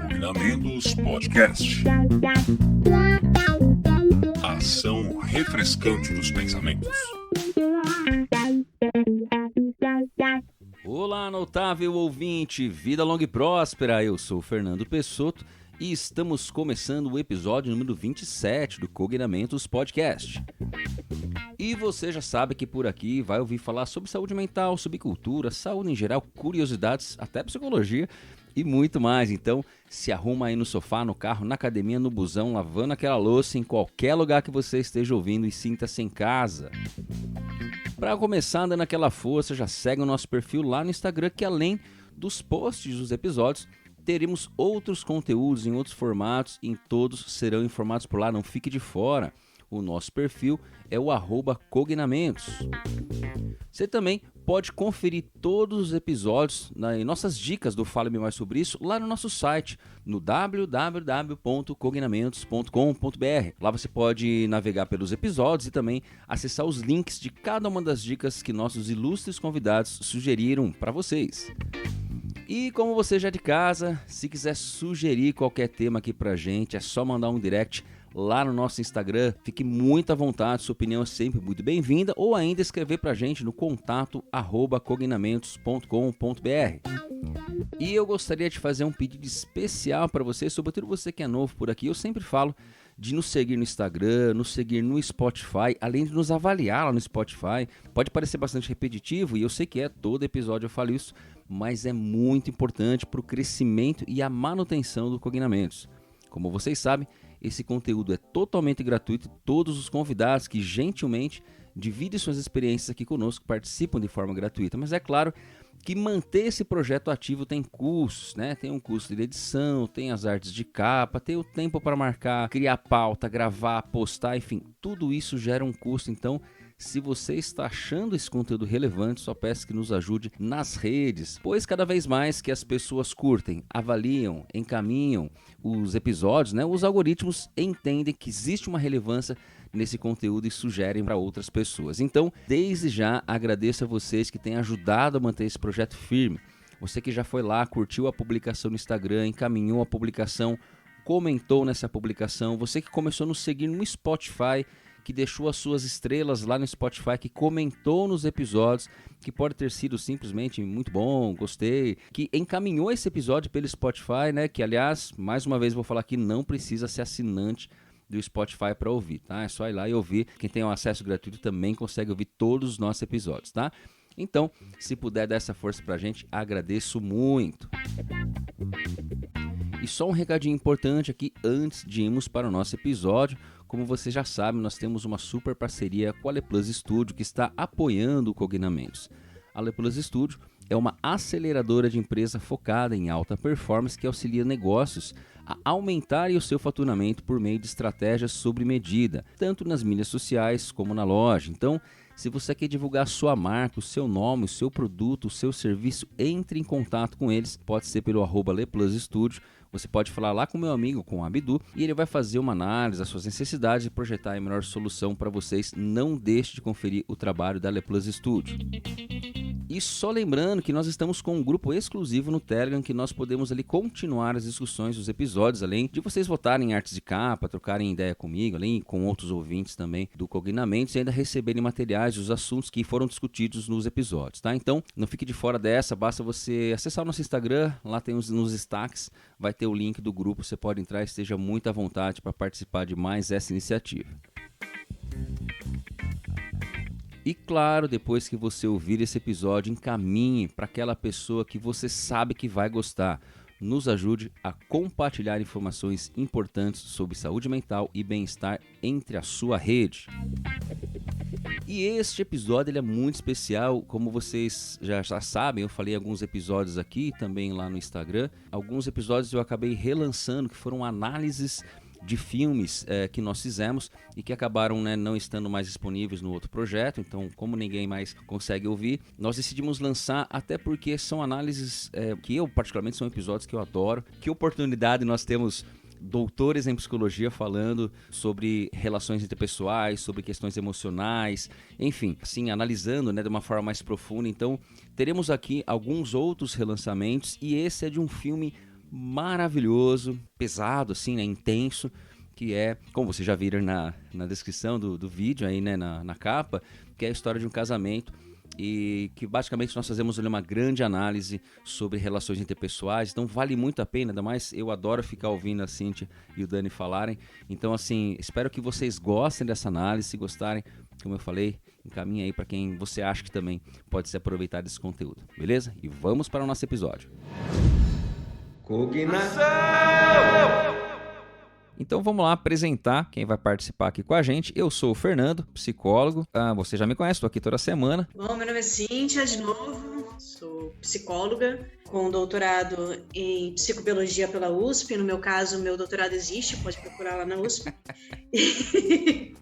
Combinamentos Podcast. Ação refrescante dos pensamentos. Olá, notável ouvinte, vida longa e próspera, eu sou o Fernando Pessotto e estamos começando o episódio número 27 do Cognamentos Podcast. E você já sabe que por aqui vai ouvir falar sobre saúde mental, sobre cultura, saúde em geral, curiosidades, até psicologia e muito mais. Então se arruma aí no sofá, no carro, na academia, no busão, lavando aquela louça, em qualquer lugar que você esteja ouvindo e sinta-se em casa. Para começar dando aquela força, já segue o nosso perfil lá no Instagram, que além dos posts dos episódios, teremos outros conteúdos em outros formatos, e todos serão informados por lá, não fique de fora. O nosso perfil é o @cognamentos. Você também pode conferir todos os episódios e nossas dicas do Fale-me Mais Sobre Isso lá no nosso site, no www.cognamentos.com.br. Lá você pode navegar pelos episódios e também acessar os links de cada uma das dicas que nossos ilustres convidados sugeriram para vocês. E como você já é de casa, se quiser sugerir qualquer tema aqui pra gente, é só mandar um direct lá no nosso Instagram. Fique muito à vontade, sua opinião é sempre muito bem-vinda, ou ainda escrever pra gente no contato@cognamentos.com.br. E eu gostaria de fazer um pedido especial para você, sobretudo você que é novo por aqui. Eu sempre falo de nos seguir no Instagram, nos seguir no Spotify, além de nos avaliar lá no Spotify. Pode parecer bastante repetitivo, e eu sei que todo episódio eu falo isso, mas é muito importante para o crescimento e a manutenção do Cognamentos. Como vocês sabem, esse conteúdo é totalmente gratuito. Todos os convidados que gentilmente dividem suas experiências aqui conosco participam de forma gratuita. Mas é claro que manter esse projeto ativo tem custos, né? Tem um custo de edição, tem as artes de capa, tem o tempo para marcar, criar pauta, gravar, postar, enfim, tudo isso gera um custo. Então, se você está achando esse conteúdo relevante, só peço que nos ajude nas redes, pois cada vez mais que as pessoas curtem, avaliam, encaminham os episódios, né, os algoritmos entendem que existe uma relevância nesse conteúdo e sugerem para outras pessoas. Então, desde já, agradeço a vocês que têm ajudado a manter esse projeto firme. Você que já foi lá, curtiu a publicação no Instagram, encaminhou a publicação, comentou nessa publicação, você que começou a nos seguir no Spotify, que deixou as suas estrelas lá no Spotify, que comentou nos episódios, que pode ter sido simplesmente muito bom, gostei, que encaminhou esse episódio pelo Spotify, né? Que, aliás, mais uma vez vou falar que não precisa ser assinante do Spotify para ouvir, tá? É só ir lá e ouvir. Quem tem um acesso gratuito também consegue ouvir todos os nossos episódios, tá? Então, se puder dar essa força pra gente, agradeço muito. E só um recadinho importante aqui antes de irmos para o nosso episódio. Como você já sabe, nós temos uma super parceria com a Leplus Studio que está apoiando o Cognamentos. A Leplus Studio é uma aceleradora de empresa focada em alta performance que auxilia negócios a aumentarem o seu faturamento por meio de estratégias sob medida, tanto nas mídias sociais como na loja. Então, se você quer divulgar a sua marca, o seu nome, o seu produto, o seu serviço, entre em contato com eles. Pode ser pelo @LeplusStudio. Você pode falar lá com meu amigo, com o Abdu, e ele vai fazer uma análise das suas necessidades e projetar a melhor solução para vocês. Não deixe de conferir o trabalho da Leplus Studio. E só lembrando que nós estamos com um grupo exclusivo no Telegram, que nós podemos ali continuar as discussões dos episódios, além de vocês votarem em artes de capa, trocarem ideia comigo, além com outros ouvintes também do Cognamentos, e ainda receberem materiais dos assuntos que foram discutidos nos episódios, tá? Então, não fique de fora dessa, basta você acessar o nosso Instagram, lá tem nos destaques, vai ter o link do grupo, você pode entrar e esteja muito à vontade para participar de mais essa iniciativa. E claro, depois que você ouvir esse episódio, encaminhe para aquela pessoa que você sabe que vai gostar. Nos ajude a compartilhar informações importantes sobre saúde mental e bem-estar entre a sua rede. E este episódio ele é muito especial, como vocês já sabem, eu falei alguns episódios aqui, também lá no Instagram. Alguns episódios eu acabei relançando, que foram análises de filmes que nós fizemos e que acabaram não estando mais disponíveis no outro projeto. Então, como ninguém mais consegue ouvir, nós decidimos lançar, até porque são análises que eu particularmente, são episódios que eu adoro. Que oportunidade nós temos doutores em psicologia falando sobre relações interpessoais, sobre questões emocionais, enfim, assim, analisando, né, de uma forma mais profunda. Então, teremos aqui alguns outros relançamentos e esse é de um filme maravilhoso, pesado, assim, né, intenso, que é, como vocês já viram na descrição do vídeo aí, né, na capa, que é a história de um casamento e que basicamente nós fazemos ali uma grande análise sobre relações interpessoais, então vale muito a pena, ainda mais eu adoro ficar ouvindo a Cíntia e o Dani falarem, então assim, espero que vocês gostem dessa análise, se gostarem, como eu falei, encaminha aí para quem você acha que também pode se aproveitar desse conteúdo, beleza? E vamos para o nosso episódio. Cognação! Então vamos lá apresentar quem vai participar aqui com a gente. Eu sou o Fernando, psicólogo. Você já me conhece, estou aqui toda semana. Bom, meu nome é Cíntia, de novo. Sou psicóloga com doutorado em psicobiologia pela USP. No meu caso, meu doutorado existe, pode procurar lá na USP. E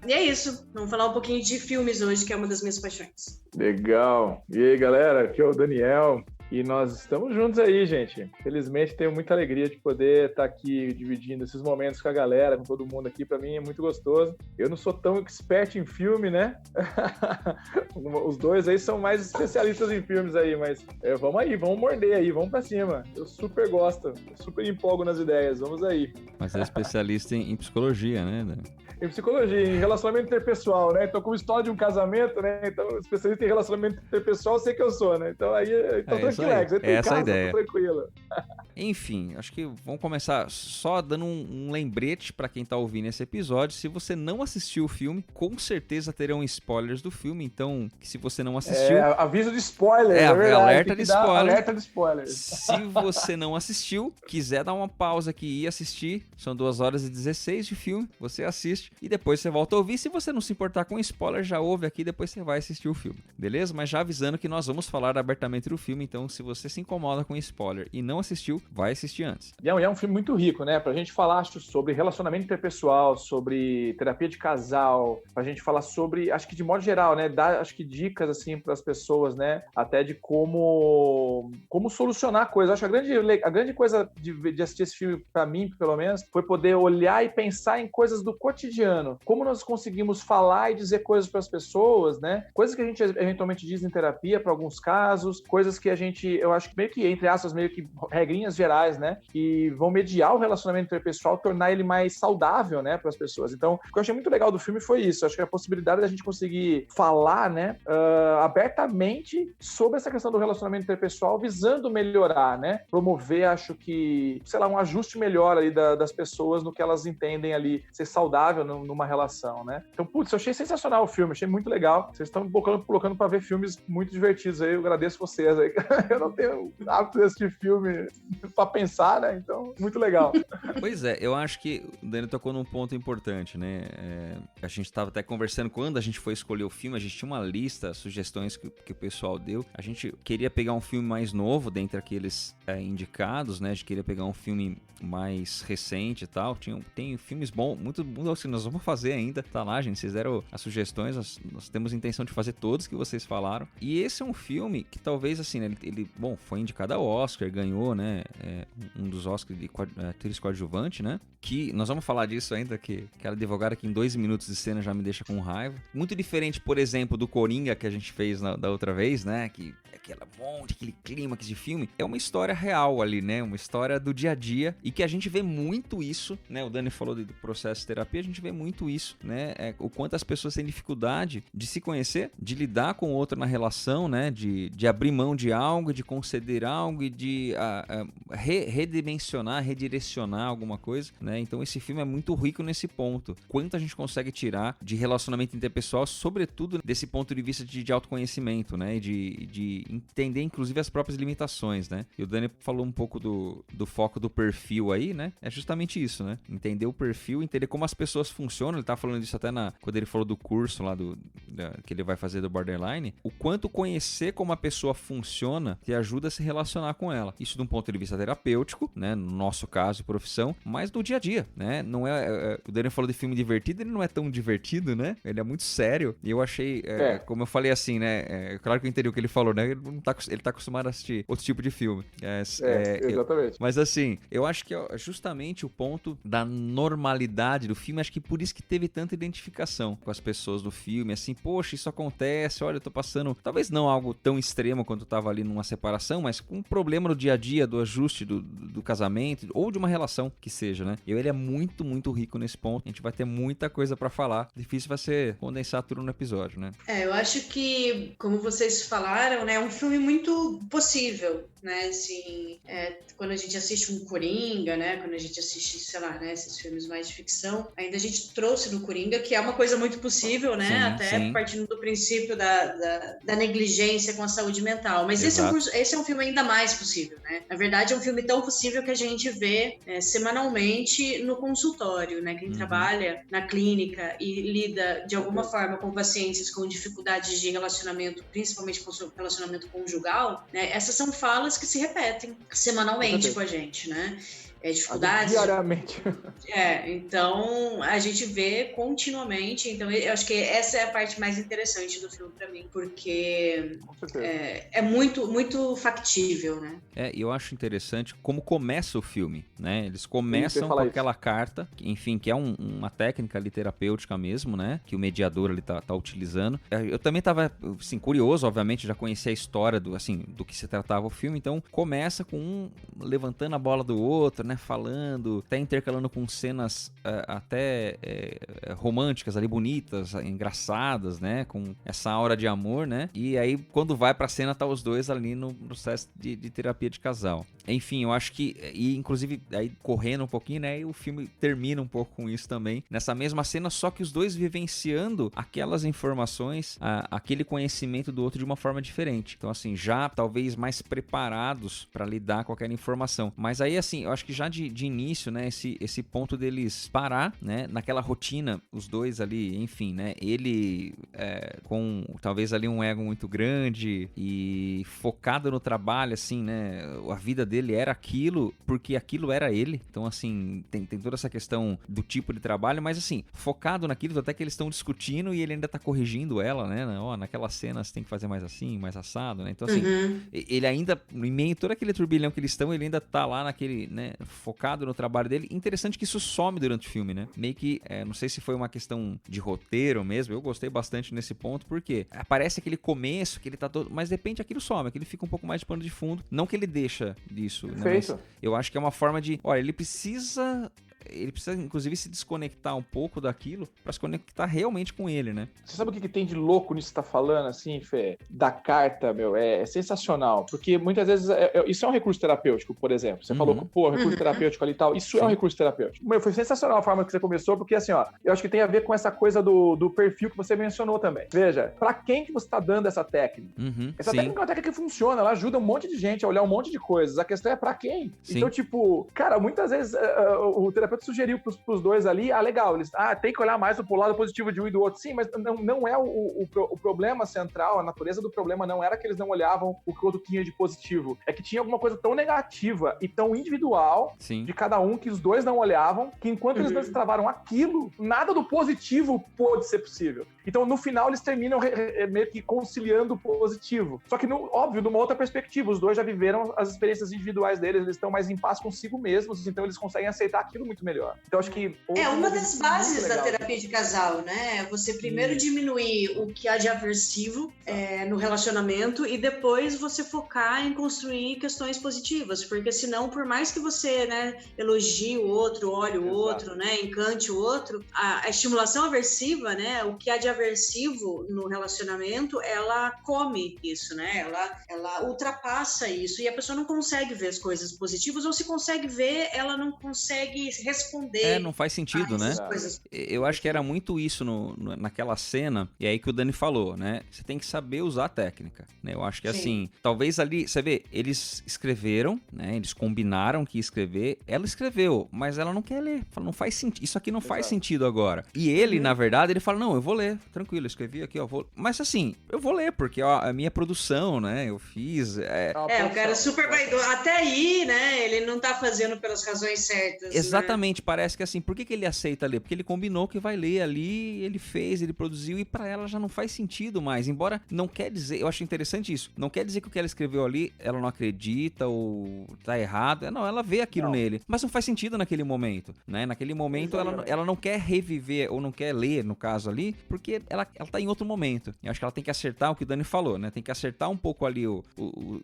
é isso. Vamos falar um pouquinho de filmes hoje, que é uma das minhas paixões. Legal. E aí, galera? Aqui é o Daniel. E nós estamos juntos aí, gente. Felizmente, tenho muita alegria de poder estar aqui dividindo esses momentos com a galera, com todo mundo aqui. Para mim é muito gostoso. Eu não sou tão expert em filme, né? Os dois aí são mais especialistas em filmes aí, mas vamos aí, vamos morder aí, vamos para cima. Eu super gosto, eu super empolgo nas ideias, vamos aí. Mas é especialista em psicologia, né? Em psicologia, em relacionamento interpessoal, né? Então, como história de um casamento, né? Então, especialista em relacionamento interpessoal, sei que eu sou, né? Então, tranquilex, essa é a ideia. Tranquilo. Enfim, acho que vamos começar só dando um lembrete para quem tá ouvindo esse episódio. Se você não assistiu o filme, com certeza terão spoilers do filme. Então, se você não assistiu... aviso de spoiler, é verdade. Alerta de spoiler. Alerta de spoiler. Se você não assistiu, quiser dar uma pausa aqui e assistir, são 2h16 de filme, você assiste e depois você volta a ouvir. Se você não se importar com spoiler, já ouve aqui, depois você vai assistir o filme, beleza? Mas já avisando que nós vamos falar abertamente do filme, então se você se incomoda com spoiler e não assistiu, vai assistir antes. E é um filme muito rico, né? Pra gente falar sobre relacionamento interpessoal, sobre terapia de casal, pra gente falar sobre, acho que de modo geral, né? Dar, acho que dicas, assim, pras pessoas, né? Até de como solucionar coisas. Acho que a grande coisa de assistir esse filme, pra mim, pelo menos, foi poder olhar e pensar em coisas do cotidiano. Como nós conseguimos falar e dizer coisas pras pessoas, né? Coisas que a gente eventualmente diz em terapia, para alguns casos, coisas que a gente, eu acho que meio que, entre aspas, meio que regrinhas gerais, né? Que vão mediar o relacionamento interpessoal, tornar ele mais saudável, né? Para as pessoas. Então, o que eu achei muito legal do filme foi isso. Acho que a possibilidade da gente conseguir falar, né? Abertamente sobre essa questão do relacionamento interpessoal, visando melhorar, né? Promover, acho que, sei lá, um ajuste melhor ali das pessoas no que elas entendem ali ser saudável numa relação, né? Então, putz, eu achei sensacional o filme, achei muito legal. Vocês estão colocando para ver filmes muito divertidos aí, eu agradeço vocês aí. Eu não tenho hábito de assistir filme pra pensar, né? Então, muito legal. Pois é, eu acho que o Dani tocou num ponto importante, né? A gente estava até conversando quando a gente foi escolher o filme, a gente tinha uma lista, sugestões que o pessoal deu. A gente queria pegar um filme mais novo dentre aqueles indicados, né? A gente queria pegar um filme mais recente e tal. Tem filmes bons, muito assim, nós vamos fazer ainda, tá lá, gente. Vocês deram as sugestões, nós temos a intenção de fazer todos que vocês falaram. E esse é um filme que talvez, assim, né, ele foi indicado ao Oscar, ganhou, né, um dos Oscars de atriz coadjuvante, né, que nós vamos falar disso ainda, que aquela advogada que em 2 minutos de cena já me deixa com raiva. Muito diferente, por exemplo, do Coringa que a gente fez da outra vez, né, que aquela monte, aquele clímax de filme, é uma história real ali, né, uma história do dia a dia, e que a gente vê muito isso, né, o Dani falou do processo de terapia, a gente vê muito isso, né, o quanto as pessoas têm dificuldade de se conhecer, de lidar com o outro na relação, né, de abrir mão de algo, de conceder algo e de redimensionar, redirecionar alguma coisa, né, então esse filme é muito rico nesse ponto, quanto a gente consegue tirar de relacionamento interpessoal, sobretudo desse ponto de vista de autoconhecimento, né, de entender inclusive as próprias limitações, né, e o Dani falou um pouco do foco do perfil aí, né, é justamente isso, né, entender o perfil, entender como as pessoas funcionam, ele tá falando disso até quando ele falou do curso lá que ele vai fazer do Borderline, o quanto conhecer como a pessoa funciona rotina que ajuda a se relacionar com ela. Isso de um ponto de vista terapêutico, né? No nosso caso, profissão, mas no dia a dia, né? Não o Daniel falou de filme divertido, ele não é tão divertido, né? Ele é muito sério. E eu achei, como eu falei assim, né? Claro que eu entendi o que ele falou, né? Ele tá acostumado a assistir outro tipo de filme. Exatamente. Mas assim, eu acho que é justamente o ponto da normalidade do filme. Acho que por isso que teve tanta identificação com as pessoas do filme. Assim, poxa, isso acontece, olha, eu tô passando, talvez não algo tão extremo quanto eu tava ali numa separação, mas com um problema no dia a dia do ajuste do casamento, ou de uma relação que seja, né? Ele é muito, muito rico nesse ponto. A gente vai ter muita coisa pra falar. Difícil vai ser condensar tudo no episódio, né? Eu acho que, como vocês falaram, né, é um filme muito possível, né? Assim, quando a gente assiste um Coringa, né? Quando a gente assiste, sei lá, né, esses filmes mais de ficção, ainda a gente trouxe no Coringa, que é uma coisa muito possível, né? Sim, até sim. Partindo do princípio da negligência com a saúde mental. Mas esse é um filme ainda mais possível, né? Na verdade, é um filme tão possível que a gente vê semanalmente no consultório, né? Quem trabalha na clínica e lida de alguma forma com pacientes com dificuldades de relacionamento, principalmente com relacionamento conjugal, né? Essas são falas que se repetem semanalmente com a gente, né? Dificuldades. Diariamente. Então a gente vê continuamente. Então eu acho que essa é a parte mais interessante do filme pra mim, porque é muito, muito factível, né? E eu acho interessante como começa o filme, né? Eles começam com aquela carta, enfim, que é uma técnica ali terapêutica mesmo, né? Que o mediador ali tá utilizando. Eu também tava, assim, curioso, obviamente, já conhecia a história do que se tratava o filme, então começa com um levantando a bola do outro, né? Falando, até intercalando com cenas até românticas ali, bonitas, engraçadas, né? Com essa aura de amor, né? E aí, quando vai pra cena, tá os dois ali no processo de terapia de casal. Enfim, eu acho que, e inclusive, aí correndo um pouquinho, né? E o filme termina um pouco com isso também, nessa mesma cena, só que os dois vivenciando aquelas informações, aquele conhecimento do outro de uma forma diferente. Então, assim, já talvez mais preparados pra lidar com aquela informação. Mas aí, assim, eu acho que já de início, né, esse ponto deles parar, né, naquela rotina, os dois ali, enfim, né, ele com talvez ali um ego muito grande e focado no trabalho, assim, né, a vida dele era aquilo, porque aquilo era ele. Então, assim, tem toda essa questão do tipo de trabalho, mas, assim, focado naquilo, até que eles estão discutindo e ele ainda tá corrigindo ela, né, naquela cena você tem que fazer mais assim, mais assado, né, então, assim, ele ainda, em meio a todo aquele turbilhão que eles estão, ele ainda tá lá naquele, né, focado no trabalho dele. Interessante que isso some durante o filme, né? Meio que, não sei se foi uma questão de roteiro mesmo, eu gostei bastante nesse ponto, porque aparece aquele começo, que ele tá todo... Mas de repente aquilo some, aquele fica um pouco mais de pano de fundo. Não que ele deixa disso, né? Mas eu acho que é uma forma de... Olha, ele precisa, inclusive, se desconectar um pouco daquilo pra se conectar realmente com ele, né? Você sabe o que tem de louco nisso que você tá falando, assim, Fê? Da carta, meu, é sensacional. Porque muitas vezes, isso é um recurso terapêutico, por exemplo. Você falou que, recurso terapêutico ali e tal. Isso é um recurso terapêutico. Meu, foi sensacional a forma que você começou, porque, assim, eu acho que tem a ver com essa coisa do perfil que você mencionou também. Veja, pra quem que você tá dando essa técnica? Essa técnica é uma técnica que funciona, ela ajuda um monte de gente a olhar um monte de coisas. A questão é pra quem? Sim. Então, tipo, cara, muitas vezes o terapeuta sugeriu pros dois ali, legal, eles, tem que olhar mais pro lado positivo de um e do outro. Sim, mas não é o problema central, a natureza do problema não era que eles não olhavam o que o outro tinha de positivo, é que tinha alguma coisa tão negativa e tão individual de cada um que os dois não olhavam, que enquanto eles dois travaram aquilo, nada do positivo pôde ser possível. Então, no final, eles terminam meio que conciliando o positivo. Só que, óbvio, numa outra perspectiva, os dois já viveram as experiências individuais deles, eles estão mais em paz consigo mesmos, então eles conseguem aceitar aquilo muito melhor. Então, acho que... uma das bases da terapia de casal, né? Você primeiro diminuir o que há de aversivo no relacionamento e depois você focar em construir questões positivas, porque senão, por mais que você, né, elogie o outro, olhe o outro, né, encante o outro, a estimulação aversiva, né, o que há de aversivo no relacionamento, ela come isso, né? Ela ultrapassa isso e a pessoa não consegue ver as coisas positivas, ou se consegue ver, ela não consegue responder. Não faz sentido, né? Eu acho que era muito isso naquela cena, e aí que o Dani falou, né? Você tem que saber usar a técnica, né? Eu acho que assim, talvez ali, você vê, eles escreveram, né? Eles combinaram que ia escrever, ela escreveu, mas ela não quer ler. Fala, não faz sentido, isso aqui não faz sentido agora. E ele, na verdade, ele fala, não, eu vou ler. tranquilo, escrevi aqui, ó, mas assim, eu vou ler, porque ó, a minha produção, né, eu fiz... o cara super vaidoso, até aí, né, ele não tá fazendo pelas razões certas, exatamente, né? Parece que assim, por que ele aceita ler? Porque ele combinou que vai ler ali, ele fez, ele produziu, e pra ela já não faz sentido mais, embora não quer dizer, eu acho interessante isso, não quer dizer que o que ela escreveu ali, ela não acredita ou tá errado, não, ela vê aquilo nele, mas não faz sentido naquele momento, né, naquele momento ela não quer reviver, ou não quer ler, no caso ali, porque ela tá em outro momento, eu acho que ela tem que acertar o que o Dani falou, né, tem que acertar um pouco ali o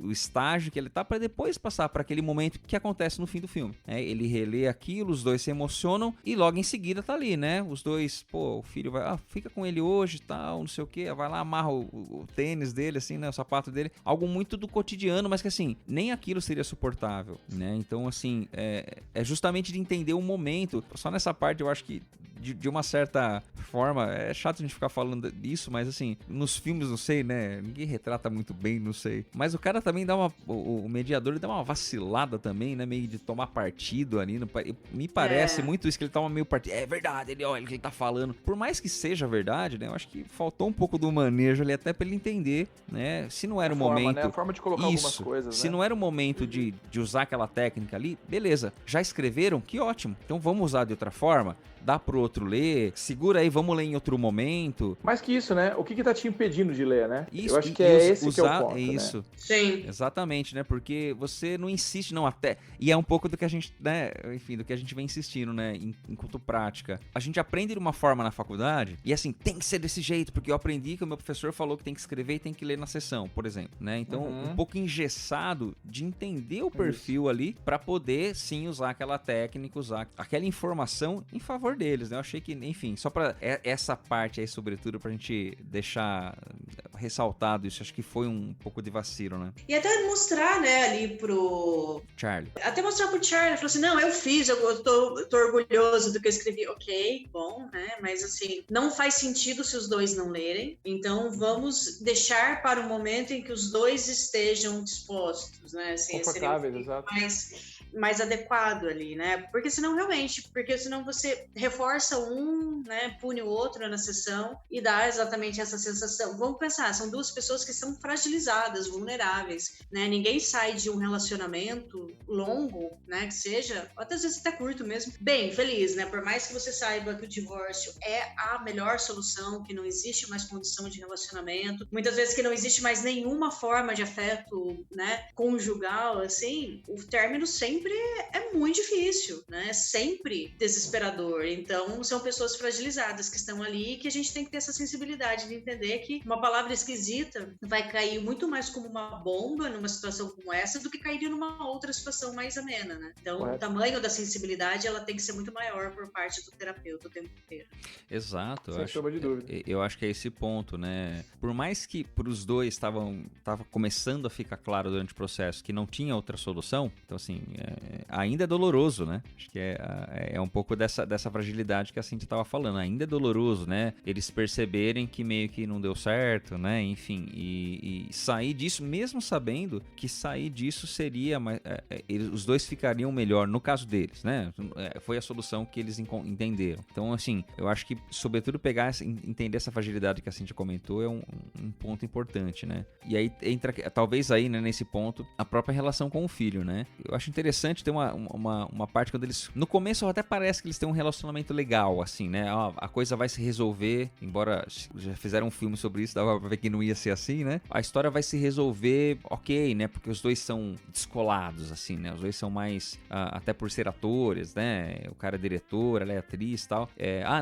estágio que ele tá, pra depois passar pra aquele momento que acontece no fim do filme, né, ele relê aquilo, os dois se emocionam, e logo em seguida tá ali, né, os dois, pô, o filho vai, fica com ele hoje, tal, não sei o que, vai lá, amarra o tênis dele, assim, né, o sapato dele, algo muito do cotidiano, mas que assim, nem aquilo seria suportável, né, então assim, é justamente de entender o momento, só nessa parte eu acho que de uma certa forma, é chato a gente ficar falando disso, mas assim, nos filmes, não sei, né, ninguém retrata muito bem, não sei, mas o cara também dá o mediador, ele dá uma vacilada também, né, meio de tomar partido ali, me parece muito isso, que ele toma meio partido, é verdade, olha o que ele tá falando, por mais que seja verdade, né, eu acho que faltou um pouco do manejo ali, até pra ele entender, né, se não era o momento... Né, a forma de colocar algumas coisas, se né? não era o momento de usar aquela técnica ali, beleza, já escreveram, que ótimo, então vamos usar de outra forma, dá pro outro ler, segura aí, vamos ler em outro momento. Mais que isso, né? O que tá te impedindo de ler, né? Isso, eu acho que é esse que é o ponto, isso. Né? Sim. Exatamente, né? Porque você não insiste, não, até... E é um pouco do que a gente, né? Enfim, do que a gente vem insistindo, né? Enquanto prática. A gente aprende de uma forma na faculdade e assim, tem que ser desse jeito, porque eu aprendi que o meu professor falou que tem que escrever e tem que ler na sessão, por exemplo, né? Então, um pouco engessado de entender o perfil ali pra poder, sim, usar aquela técnica, usar aquela informação em favor deles, né? Eu achei que, enfim, só pra essa parte aí, sobretudo, pra gente deixar ressaltado isso, acho que foi um pouco de vacilo, né? E até mostrar, né, ali pro... Charlie. Até mostrar pro Charlie, falou assim, não, eu fiz, eu tô orgulhoso do que eu escrevi. Ok, bom, né, mas assim, não faz sentido se os dois não lerem, então vamos deixar para o momento em que os dois estejam dispostos, né, assim, confortáveis, exato. Mais adequado ali, né? Porque senão você reforça um, né? Pune o outro na sessão e dá exatamente essa sensação. Vamos pensar, são duas pessoas que são fragilizadas, vulneráveis, né? Ninguém sai de um relacionamento longo, né? Que seja, até às vezes até curto mesmo, bem feliz, né? Por mais que você saiba que o divórcio é a melhor solução, que não existe mais condição de relacionamento, muitas vezes que não existe mais nenhuma forma de afeto, né? Conjugal, assim, o término sempre é muito difícil, né? Sempre desesperador. Então, são pessoas fragilizadas que estão ali e que a gente tem que ter essa sensibilidade de entender que uma palavra esquisita vai cair muito mais como uma bomba numa situação como essa do que cairia numa outra situação mais amena, né? Então, o tamanho da sensibilidade, ela tem que ser muito maior por parte do terapeuta o tempo inteiro. Exato. Sem sombra de dúvida. Eu acho que é esse ponto, né? Por mais que pros dois tava começando a ficar claro durante o processo que não tinha outra solução, então assim, ainda é doloroso, né? Acho que é um pouco dessa fragilidade que a Cintia estava falando. Ainda é doloroso, né? Eles perceberem que meio que não deu certo, né? Enfim, e sair disso, mesmo sabendo que sair disso seria... os dois ficariam melhor, no caso deles, né? Foi a solução que eles entenderam. Então, assim, eu acho que, sobretudo, entender essa fragilidade que a Cintia comentou é um ponto importante, né? E aí entra, talvez aí, né, nesse ponto, a própria relação com o filho, né? Eu acho interessante ter uma parte quando eles... No começo até parece que eles têm um relacionamento legal, assim, né? A coisa vai se resolver, embora já fizeram um filme sobre isso, dava pra ver que não ia ser assim, né? A história vai se resolver ok, né? Porque os dois são descolados, assim, né? Os dois são mais... até por ser atores, né? O cara é diretor, ela é atriz e tal.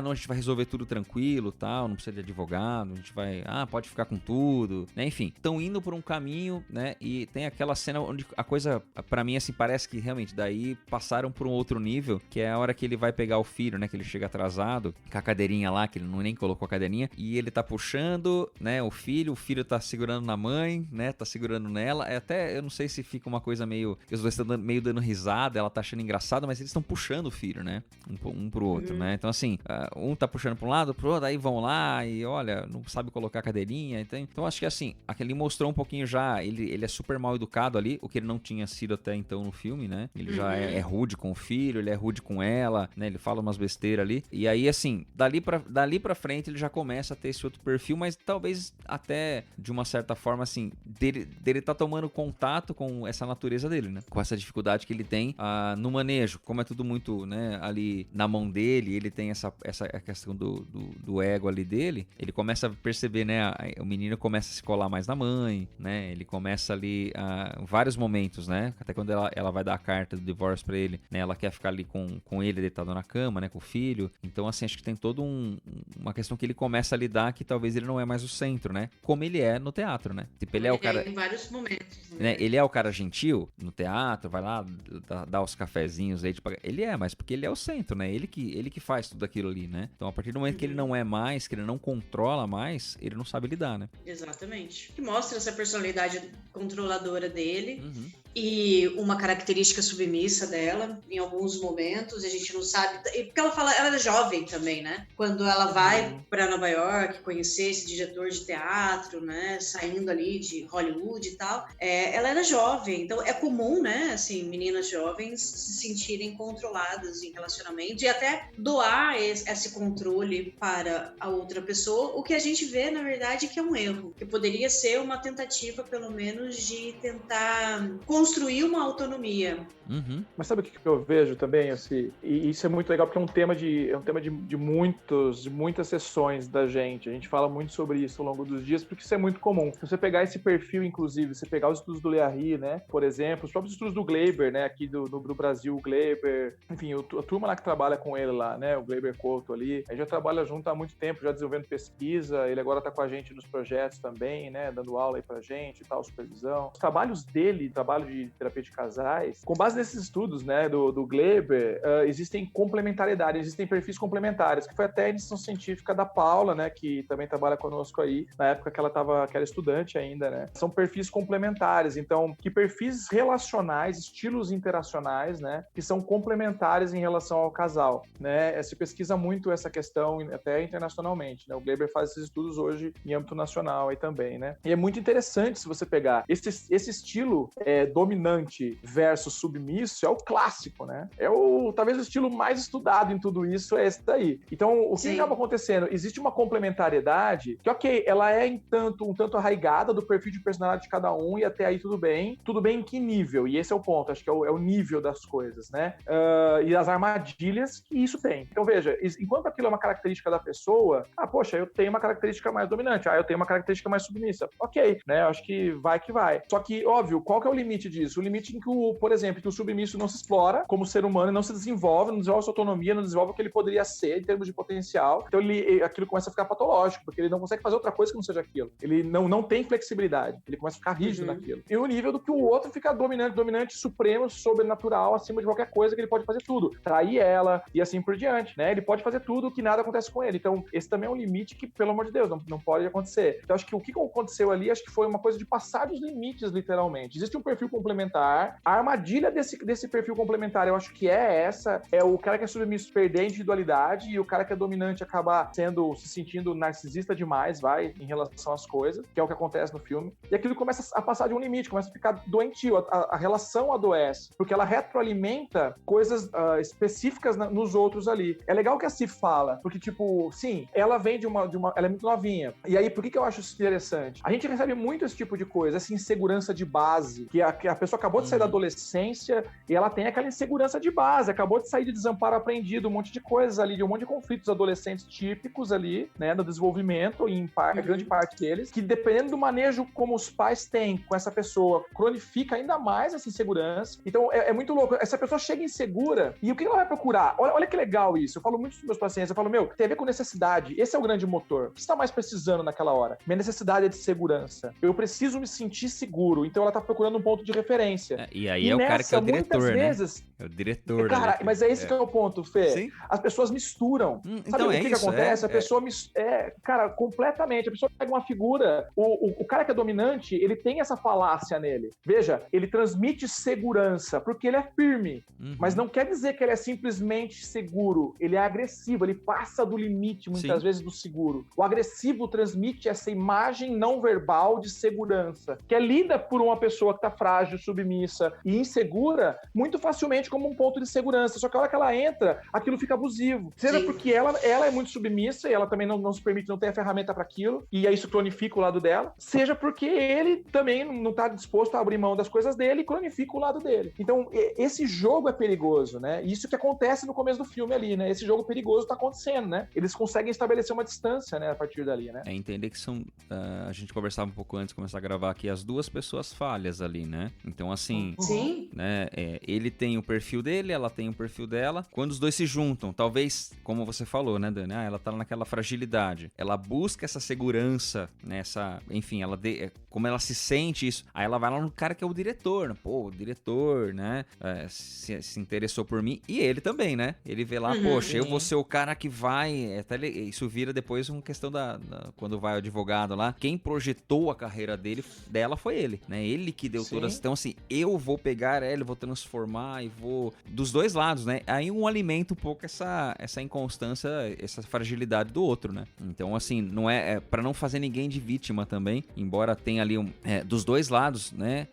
Não, a gente vai resolver tudo tranquilo, tal, não precisa de advogado, a gente vai... pode ficar com tudo, né? Enfim, estão indo por um caminho, né? E tem aquela cena onde a coisa, pra mim, assim, parece que realmente daí passaram por um outro nível, que é a hora que ele vai pegar o filho, né? Que ele chega atrasado, com a cadeirinha lá, que ele nem colocou a cadeirinha, e ele tá puxando, né? o filho tá segurando na mãe, né? Tá segurando nela. Até, eu não sei se fica uma coisa meio... Os dois estão meio dando risada, ela tá achando engraçado, mas eles estão puxando o filho, né? Um pro outro, né? Então, assim, um tá puxando pra um lado, pro outro, aí vão lá e, olha, não sabe colocar a cadeirinha. Então acho que, assim, aquele mostrou um pouquinho já, ele é super mal educado ali, o que ele não tinha sido até então no filme, né? Ele já é rude com o filho, ele é rude com ela, né? Ele fala umas besteiras ali. E aí, assim, dali pra frente ele já começa a ter esse outro perfil, mas talvez até de uma certa forma, assim, dele tá tomando contato com essa natureza dele, né? Com essa dificuldade que ele tem no manejo. Como é tudo muito, né, ali na mão dele, ele tem essa questão do ego ali dele, ele começa a perceber, né? O menino começa a se colar mais na mãe, né? Ele começa ali vários momentos, né? Até quando ela vai dar a carta do divórcio pra ele, né? Ela quer ficar ali com ele deitado na cama, né? Com o filho. Então, assim, acho que tem toda uma questão que ele começa a lidar que talvez ele não é mais o centro, né? Como ele é no teatro, né? Tipo, ele é o cara... Em vários momentos. Né? Ele é o cara gentil no teatro, vai lá, dá os cafezinhos aí. Tipo, ele mas porque ele é o centro, né? Ele que faz tudo aquilo ali, né? Então, a partir do momento que ele não é mais, que ele não controla mais, ele não sabe lidar, né? Exatamente. Que mostra essa personalidade controladora dele e uma característica submissa dela em alguns momentos, a gente não sabe, porque ela é jovem também, né? Quando ela vai para Nova York conhecer esse diretor de teatro, né? Saindo ali de Hollywood e tal, ela era jovem, então é comum, né? Assim, meninas jovens se sentirem controladas em relacionamento e até doar esse controle para a outra pessoa, o que a gente vê, na verdade, que é um erro, que poderia ser uma tentativa, pelo menos, de tentar construir uma autonomia. Mas sabe o que eu vejo também, assim, e isso é muito legal porque é um tema de muitas sessões da gente. A gente fala muito sobre isso ao longo dos dias, porque isso é muito comum. Se você pegar esse perfil, inclusive, você pegar os estudos do Leahy, né, por exemplo, os próprios estudos do Gleiber, né, aqui do Brasil, o Gleiber, enfim, a turma lá que trabalha com ele lá, né, o Gleiber Couto ali, a gente já trabalha junto há muito tempo, já desenvolvendo pesquisa, ele agora tá com a gente nos projetos também, né, dando aula aí pra gente e tal, supervisão. Os trabalhos dele, trabalho de terapia de casais, com base nesses estudos, né, do Gleiber, existem complementariedades, existem perfis complementares, que foi até a iniciação científica da Paula, né, que também trabalha conosco aí, na época que ela era estudante ainda, né. São perfis complementares, então, que perfis relacionais, estilos interacionais, né, que são complementares em relação ao casal, né. Se pesquisa muito essa questão, até internacionalmente, né. O Gleiber faz esses estudos hoje em âmbito nacional aí também, né. E é muito interessante se você pegar esse estilo dominante versus submisso, é o clássico, né? Talvez o estilo mais estudado em tudo isso é esse daí. Então, o que acaba acontecendo? Existe uma complementariedade que, ok, ela é um tanto arraigada do perfil de personalidade de cada um e até aí tudo bem. Tudo bem em que nível? E esse é o ponto, acho que é o nível das coisas, né? E as armadilhas que isso tem. Então, veja, enquanto aquilo é uma característica da pessoa, poxa, eu tenho uma característica mais dominante, eu tenho uma característica mais submissa. Ok, né? Acho que vai que vai. Só que, óbvio, qual que é o limite disso? O limite em que, por exemplo, que o submisso não se explora como ser humano, não se desenvolve, não desenvolve sua autonomia, não desenvolve o que ele poderia ser em termos de potencial. Então aquilo começa a ficar patológico, porque ele não consegue fazer outra coisa que não seja aquilo. Ele não tem flexibilidade, ele começa a ficar rígido naquilo. E o nível do que o outro fica dominante, supremo, sobrenatural, acima de qualquer coisa, que ele pode fazer tudo. Trair ela e assim por diante, né? Ele pode fazer tudo que nada acontece com ele. Então, esse também é um limite que, pelo amor de Deus, não pode acontecer. Então, acho que o que aconteceu ali, acho que foi uma coisa de passar dos limites, literalmente. Existe um perfil complementar. A armadilha desse perfil complementar, eu acho que é o cara que é submisso perder a individualidade e o cara que é dominante acabar se sentindo narcisista demais, em relação às coisas, que é o que acontece no filme. E aquilo começa a passar de um limite, começa a ficar doentio, a relação adoece, porque ela retroalimenta coisas específicas nos outros ali. É legal que a Cif fala, porque, tipo, sim, ela vem ela é muito novinha. E aí, por que eu acho isso interessante? A gente recebe muito esse tipo de coisa, essa insegurança de base, que a pessoa acabou de sair da adolescência e ela tem aquela insegurança de base, acabou de sair de desamparo aprendido, um monte de coisas ali, de um monte de conflitos adolescentes típicos ali, né, no desenvolvimento, grande parte deles, que dependendo do manejo como os pais têm com essa pessoa, cronifica ainda mais essa insegurança. Então, é muito louco. Essa pessoa chega insegura e o que ela vai procurar? Olha que legal isso. Eu falo muito dos meus pacientes, eu falo, tem a ver com necessidade. Esse é o grande motor. O que você está mais precisando naquela hora? Minha necessidade é de segurança. Eu preciso me sentir seguro. Então, ela está procurando um ponto de referência. E aí é o cara que é o diretor, muitas vezes, né? É o diretor. Cara, mas é esse que é o ponto, Fê. Sim. As pessoas misturam. Sabe então o é que isso, acontece? A pessoa cara, completamente. A pessoa pega uma figura. O cara que é dominante, ele tem essa falácia nele. Veja, ele transmite segurança, porque ele é firme. Mas não quer dizer que ele é simplesmente seguro. Ele é agressivo, ele passa do limite, muitas vezes, do seguro. O agressivo transmite essa imagem não verbal de segurança, que é lida por uma pessoa que está frágil, submissa e insegura, muito facilmente como um ponto de segurança. Só que a hora que ela entra, aquilo fica abusivo. Seja porque ela é muito submissa e ela também não se permite, não tem a ferramenta para aquilo, e aí isso cronifica o lado dela. Seja porque ele também não está disposto a abrir mão das coisas dele e cronifica o lado dele. Então, esse jogo é perigoso, né? Isso que acontece no começo do filme ali, né? Esse jogo perigoso está acontecendo, né? Eles conseguem estabelecer uma distância, né? A partir dali, né? É entender que são... a gente conversava um pouco antes de começar a gravar aqui, as duas pessoas falhas ali, né? Então, assim... Sim. Né? Ele tem o perfil dele, ela tem o perfil dela. Quando os dois se juntam, talvez, como você falou, né, Dani? Ela tá naquela fragilidade. Ela busca essa segurança, né? Enfim, como ela se sente isso. Aí ela vai lá no cara que é o diretor, né? Pô, o diretor, né? Se interessou por mim. E ele também, né? Ele vê lá, poxa, eu vou ser o cara que vai... isso vira depois uma questão quando vai o advogado lá. Quem projetou a carreira dela foi ele, né? Ele que deu todas... Então, assim, eu vou pegar ela, vou transformar e vou... Dos dois lados, né? Aí um alimenta um pouco essa inconstância, essa fragilidade do outro, né? Então, assim, não é para não fazer ninguém de vítima também, embora tenha ali dos dois lados, né?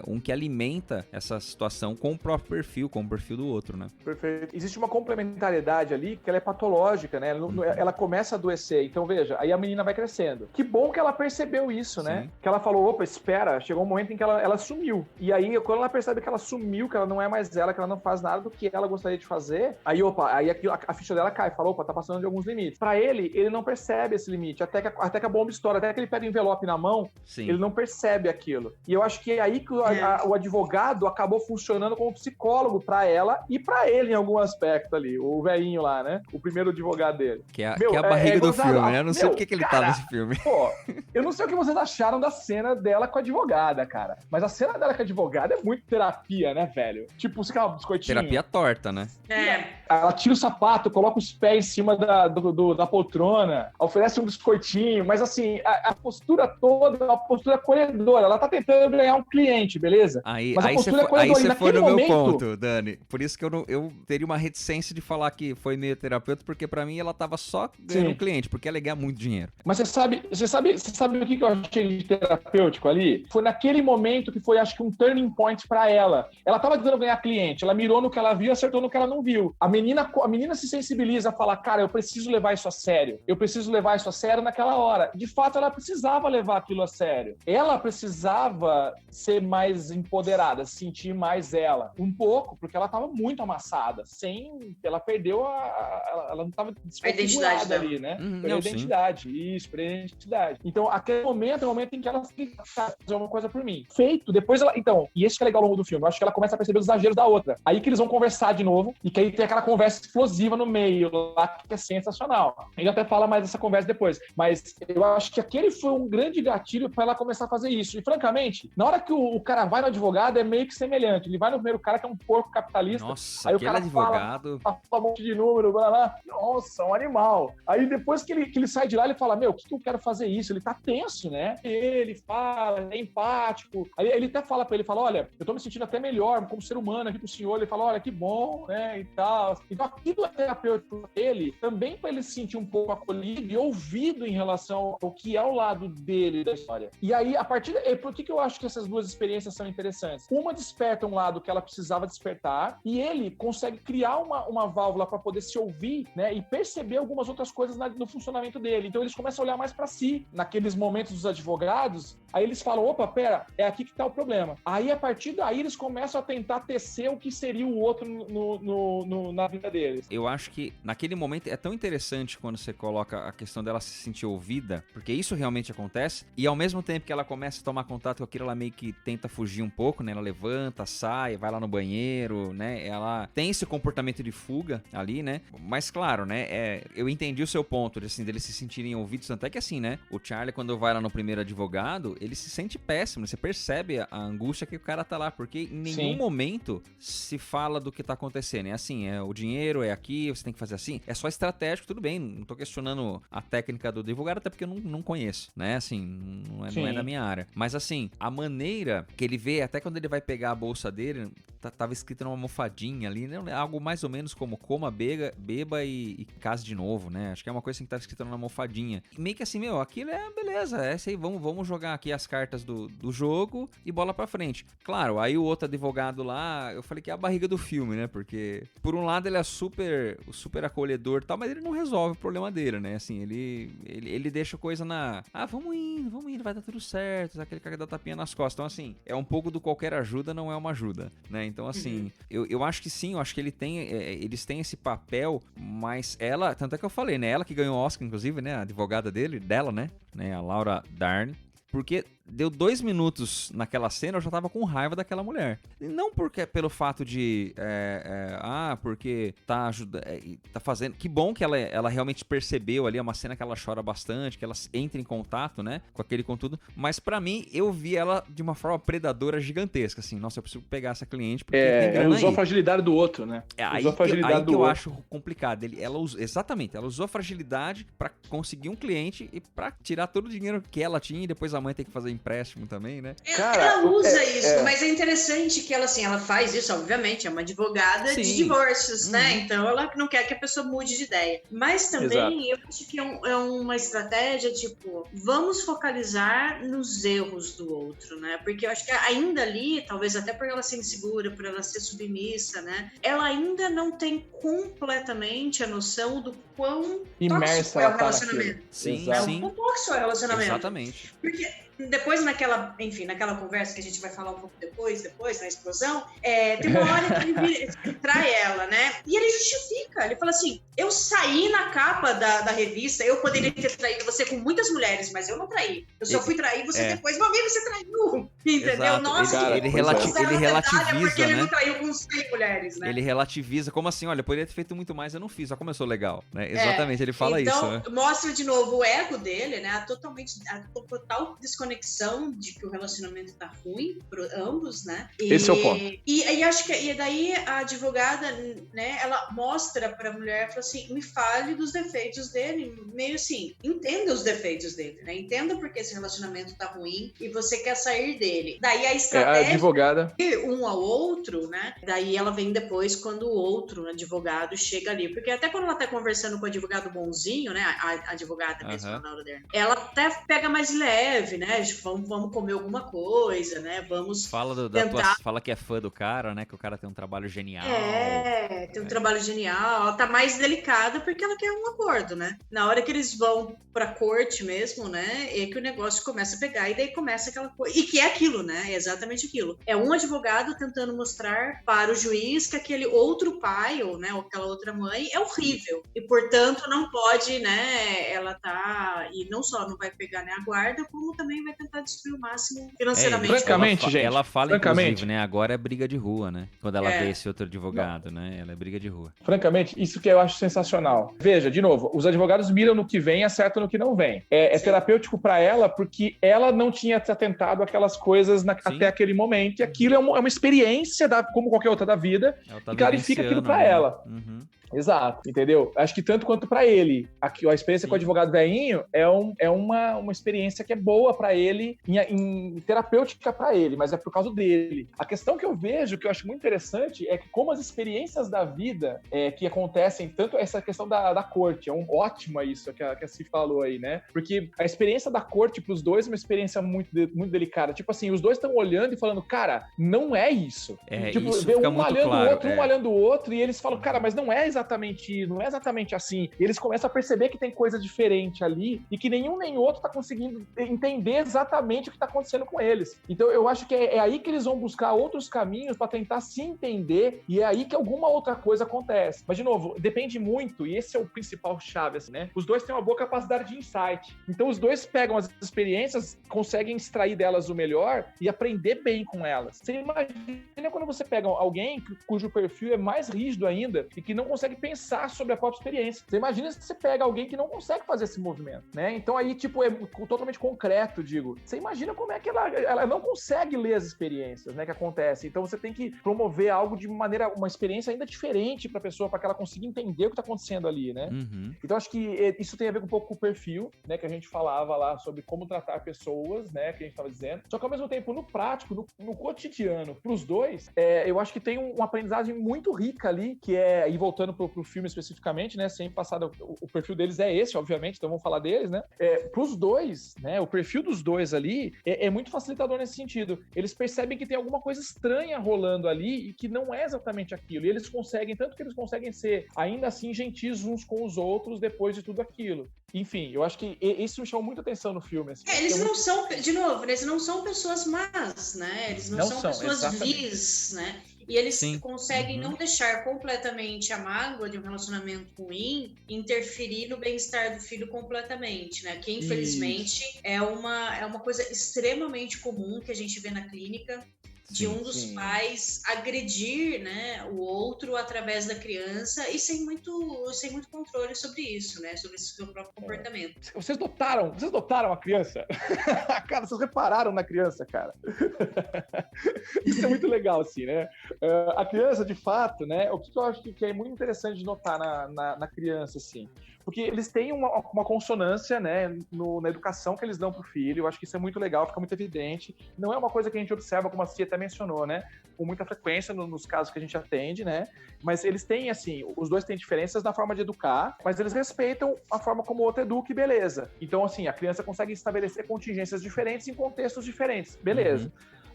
Um que alimenta essa situação com o próprio perfil, com o perfil do outro, né? Perfeito. Existe uma complementariedade ali que ela é patológica, né? Ela começa a adoecer. Então, veja, aí a menina vai crescendo. Que bom que ela percebeu isso, né? Que ela falou, opa, espera, chegou um momento em que ela sumiu. E aí, quando ela percebe que ela sumiu, que ela não é mais ela, que ela não faz nada do que ela gostaria de fazer, aí, a ficha dela cai, fala, opa, tá passando de alguns limites. Pra ele não percebe esse limite, até que a bomba estoura, até que ele pega o envelope na mão, ele não percebe aquilo. E eu acho que é aí que o advogado acabou funcionando como psicólogo pra ela e pra ele em algum aspecto ali, o velhinho lá, né? O primeiro advogado dele. Que é a barriga do filme, né? Eu não sei por que ele cara, tá nesse filme. Pô, eu não sei o que vocês acharam da cena dela com a advogada, cara. Mas a cena dela com a advogada é muito terapia, né, velho? Tipo, você quer um biscoitinho? Terapia torta, né? Ela tira o sapato, coloca os pés em cima da poltrona, oferece um biscoitinho, mas assim, a postura toda é uma postura acolhedora. Ela tá tentando ganhar um cliente, beleza? Mas a postura acolhedora. Aí você foi no meu ponto, Dani. Por isso que eu teria uma reticência de falar que foi meio terapeuta, porque pra mim ela tava só ganhando um cliente, porque ela ia ganhar muito dinheiro. Mas você sabe o que eu achei de terapêutico ali? Foi naquele momento que foi, acho que, um turning point pra ela. Ela tava tentando ganhar cliente, ela mirou no que ela viu, acertou no que ela não viu. A menina se sensibiliza a falar, cara, eu preciso levar isso a sério. Eu preciso levar isso a sério naquela hora. De fato, ela precisava levar aquilo a sério. Ela precisava ser mais empoderada, sentir mais ela. Um pouco, porque ela tava muito amassada. Ela perdeu ela não tava desconfigurada ali, né? Perdeu a identidade. Isso, perdeu a identidade. Então, aquele momento é o momento em que ela fica, fazer uma coisa por mim. Feito, depois ela... Então, e esse que é legal ao longo do filme. Eu acho que ela começa a perceber os exageros da outra. Aí que eles vão conversar de novo, e que aí tem aquela conversa explosiva no meio, lá, que é sensacional. A gente até fala mais dessa conversa depois. Mas eu acho que aquele foi um grande gatilho pra ela começar a fazer isso. E, francamente, na hora que o cara vai no advogado, é meio que semelhante. Ele vai no primeiro cara, que é um porco capitalista. Nossa, aí aquele o cara advogado... fala um monte de número, blá, blá. Nossa, um animal. Aí depois que ele sai de lá, ele fala, meu, o que eu quero fazer isso? Ele tá tenso, né? Ele fala, é empático. Aí ele até fala pra ele, fala, olha, eu tô me sentindo até melhor como ser humano aqui pro senhor. Ele fala, olha, que bom, né, e tal. Então aquilo é terapêutico pra ele, também pra ele se sentir um pouco acolhido e ouvido em relação ao que é o lado dele da história. E aí, a partir por que eu acho que essas duas experiências são interessantes? Uma desperta um lado que ela precisava despertar e ele consegue criar uma válvula para poder se ouvir, né, e perceber algumas outras coisas no funcionamento dele. Então eles começam a olhar mais para si. Naqueles momentos dos advogados, aí eles falam, opa, pera, é aqui que tá o problema. Aí, a partir daí, eles começam a tentar tecer o que seria o outro na vida deles. Eu acho que, naquele momento, é tão interessante quando você coloca a questão dela se sentir ouvida, porque isso realmente acontece, e ao mesmo tempo que ela começa a tomar contato com aquilo, ela meio que tenta fugir um pouco, né? Ela levanta, sai, vai lá no banheiro, né? Ela tem esse comportamento de fuga ali, né? Mas, claro, né? Eu entendi o seu ponto, assim, deles se sentirem ouvidos, tanto é que assim, né? O Charlie, quando vai lá no primeiro advogado, ele se sente péssimo, você percebe a angústia que o cara tá lá, porque em nenhum momento se fala do que tá acontecendo. É assim, o dinheiro é aqui, você tem que fazer assim. É só estratégico, tudo bem, não tô questionando a técnica do advogado, até porque eu não conheço, né? Assim, não é da minha área. Mas assim, a maneira que ele vê, até quando ele vai pegar a bolsa dele, tava escrito numa almofadinha ali, né? Algo mais ou menos como coma, beba e case de novo, né? Acho que é uma coisa assim que tava escrito numa almofadinha. E meio que assim, aquilo é beleza, essa aí, vamos jogar aqui as cartas do jogo e bola pra frente. Claro, aí o outro advogado lá, eu falei que é a barriga do filme, né? Porque, por um lado, ele é super acolhedor e tal, mas ele não resolve o problema dele, né? Assim, ele deixa a coisa na... vamos indo, vai dar tudo certo, aquele cara dá tapinha nas costas. Então, assim, é um pouco do qualquer ajuda não é uma ajuda, né? Então, assim, eu acho que sim, eu acho que eles têm esse papel, mas ela, tanto é que eu falei, né? Ela que ganhou o Oscar, inclusive, né? A advogada dela, né? A Laura Dern. Porque deu 2 minutos naquela cena, eu já tava com raiva daquela mulher. E não porque pelo fato de... porque tá fazendo... Que bom que ela realmente percebeu ali, é uma cena que ela chora bastante, que ela entra em contato, né, com aquele conteúdo. Mas pra mim, eu vi ela de uma forma predadora gigantesca, assim. Nossa, eu preciso pegar essa cliente porque tem grana. Ela usou a fragilidade do outro, né? Aí que eu acho complicado. Exatamente, ela usou a fragilidade pra conseguir um cliente e pra tirar todo o dinheiro que ela tinha e depois a mãe tem que fazer empréstimo também, né? Ela usa isso, mas é interessante que ela faz isso, obviamente, é uma advogada de divórcios, né? Então ela não quer que a pessoa mude de ideia. Mas também eu acho que é uma estratégia, tipo, vamos focalizar nos erros do outro, né? Porque eu acho que ainda ali, talvez até por ela ser insegura, por ela ser submissa, né? Ela ainda não tem completamente a noção do quão imersa é o relacionamento. Sim. Quão tóxico é o relacionamento. Exatamente. Porque depois naquela conversa que a gente vai falar um pouco depois, na explosão, tem uma hora que ele trai ela, né? E ele justifica, ele fala assim, eu saí na capa da revista, eu poderia ter traído você com muitas mulheres, mas eu não traí. Eu só fui trair você depois, meu amigo, você traiu, entendeu? Exato. Nossa, ele relativiza, porque ele né? não traiu com 100 mulheres, né? Ele relativiza, como assim, olha, eu poderia ter feito muito mais, eu não fiz, olha como eu sou legal, né? Exatamente, ele fala isso, né? Então, mostra de novo o ego dele, né? A total desconexão de que o relacionamento tá ruim para ambos, né? Esse é o ponto. E acho que daí a advogada, né, ela mostra pra mulher, fala assim, me fale dos defeitos dele, meio assim, entenda os defeitos dele, né? Entenda porque esse relacionamento tá ruim e você quer sair dele. Daí a estratégia a advogada um ao outro, né? Daí ela vem depois quando o outro advogado chega ali, porque até quando ela tá conversando com o advogado bonzinho, né? A advogada mesmo, a Laura Dern, ela até pega mais leve, né? Vamos comer alguma coisa, né? Vamos fala que é fã do cara, né? Que o cara tem um trabalho genial. Tem um trabalho genial. Ela tá mais delicada porque ela quer um acordo, né? Na hora que eles vão pra corte mesmo, né? É que o negócio começa a pegar e daí começa aquela coisa. E que é aquilo, né? É exatamente aquilo. É um advogado tentando mostrar para o juiz que aquele outro pai ou, né, ou aquela outra mãe é horrível. E, portanto, não pode, né? Ela tá... E não só não vai pegar, né, a guarda, como também vai tentar destruir o máximo financeiramente. Francamente, gente. Ela fala, inclusive, né? Agora é briga de rua, né? Quando ela vê esse outro advogado, né? Ela é briga de rua. Francamente, isso que eu acho sensacional. Veja, de novo, os advogados miram no que vem e acertam no que não vem. É terapêutico para ela porque ela não tinha se atentado àquelas coisas até aquele momento. E aquilo é uma experiência, como qualquer outra da vida, e clarifica aquilo para ela. Exato, entendeu? Acho que tanto quanto pra ele. A experiência com o advogado velhinho é uma experiência que é boa pra ele, em terapêutica pra ele, mas é por causa dele. A questão que eu vejo, que eu acho muito interessante, é que como as experiências da vida que acontecem, tanto essa questão da corte, é ótima isso que a Cif falou aí, né? Porque a experiência da corte pros dois é uma experiência muito, muito delicada. Tipo assim, os dois estão olhando e falando, cara, não é isso. Tipo, isso vê fica um muito malhando claro, o outro, um malhando o outro, e eles falam, cara, mas não é exatamente assim. E eles começam a perceber que tem coisa diferente ali e que nenhum nem outro tá conseguindo entender exatamente o que tá acontecendo com eles. Então eu acho que é aí que eles vão buscar outros caminhos para tentar se entender, e é aí que alguma outra coisa acontece. Mas, de novo, depende muito, e esse é o principal chave, assim, né? Os dois têm uma boa capacidade de insight. Então os dois pegam as experiências, conseguem extrair delas o melhor e aprender bem com elas. Você imagina quando você pega alguém cujo perfil é mais rígido ainda e que não consegue pensar sobre a própria experiência. Você imagina se você pega alguém que não consegue fazer esse movimento, né? Então aí, tipo, é totalmente concreto digo. Você imagina como é que ela não consegue ler as experiências, né, que acontecem. Então você tem que promover algo de uma experiência ainda diferente para a pessoa, para que ela consiga entender o que está acontecendo ali, né? Uhum. Então acho que isso tem a ver um pouco com o perfil, né, que a gente falava lá sobre como tratar pessoas, né, que a gente estava dizendo. Só que ao mesmo tempo, no prático, no cotidiano, para os dois, eu acho que tem uma aprendizagem muito rica ali, que e voltando pro filme especificamente, né, sem passar o perfil deles é esse, obviamente, então vamos falar deles, né? Pros dois, né, o perfil dos dois ali é muito facilitador nesse sentido. Eles percebem que tem alguma coisa estranha rolando ali e que não é exatamente aquilo. E eles conseguem, tanto que eles conseguem ser ainda assim gentis uns com os outros depois de tudo aquilo. Enfim, eu acho que isso me chamou muita atenção no filme. Assim. Eles não são, de novo, eles não são pessoas más, né? Eles não são pessoas vis, né? E eles conseguem não deixar completamente a mágoa de um relacionamento ruim interferir no bem-estar do filho completamente, né? Que, infelizmente, é uma coisa extremamente comum que a gente vê na clínica, de um dos pais agredir, né, o outro através da criança e sem muito controle sobre isso, né, sobre esse seu próprio comportamento. Vocês notaram a criança? Cara, vocês repararam na criança, cara? Isso é muito legal, assim, né? A criança, de fato, né, o que eu acho que é muito interessante de notar na criança, assim, porque eles têm uma consonância, né, na educação que eles dão pro filho. Eu acho que isso é muito legal, fica muito evidente. Não é uma coisa que a gente observa, como a Cia até mencionou, né, com muita frequência nos casos que a gente atende, né, mas eles têm, assim, os dois têm diferenças na forma de educar, mas eles respeitam a forma como o outro educa e beleza. Então, assim, a criança consegue estabelecer contingências diferentes em contextos diferentes, beleza.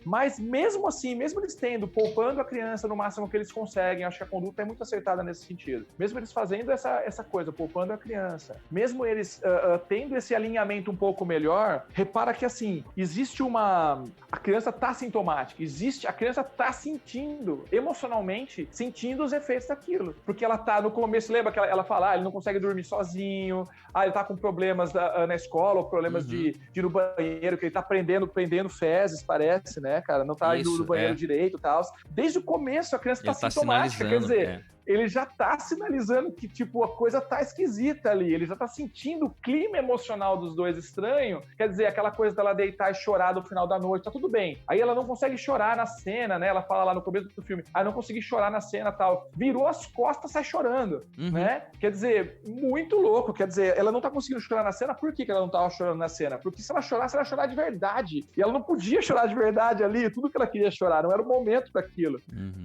Mas mesmo assim, mesmo eles poupando a criança no máximo que eles conseguem, acho que a conduta é muito acertada nesse sentido. Mesmo eles fazendo essa coisa, poupando a criança, mesmo eles tendo esse alinhamento um pouco melhor, repara que assim, existe a criança tá sintomática, a criança tá sentindo, emocionalmente, sentindo os efeitos daquilo. Porque ela tá no começo, lembra que ela fala, ele não consegue dormir sozinho, ele tá com problemas na escola, ou problemas de ir no banheiro, que ele tá prendendo fezes, parece, né? Cara, não tá indo no banheiro direito e tal. Desde o começo a criança tá sintomática, quer dizer, ele já tá sinalizando que, tipo, a coisa tá esquisita ali, ele já tá sentindo o clima emocional dos dois estranho, quer dizer, aquela coisa dela deitar e chorar no final da noite, tá tudo bem. Aí ela não consegue chorar na cena, né? Ela fala lá no começo do filme, não consegui chorar na cena e tal. Virou as costas, sai chorando, né? Quer dizer, muito louco, quer dizer, ela não tá conseguindo chorar na cena, por que ela não tava chorando na cena? Porque se ela chorasse, ela ia chorar de verdade. E ela não podia chorar de verdade ali, tudo que ela queria chorar, não era o momento daquilo.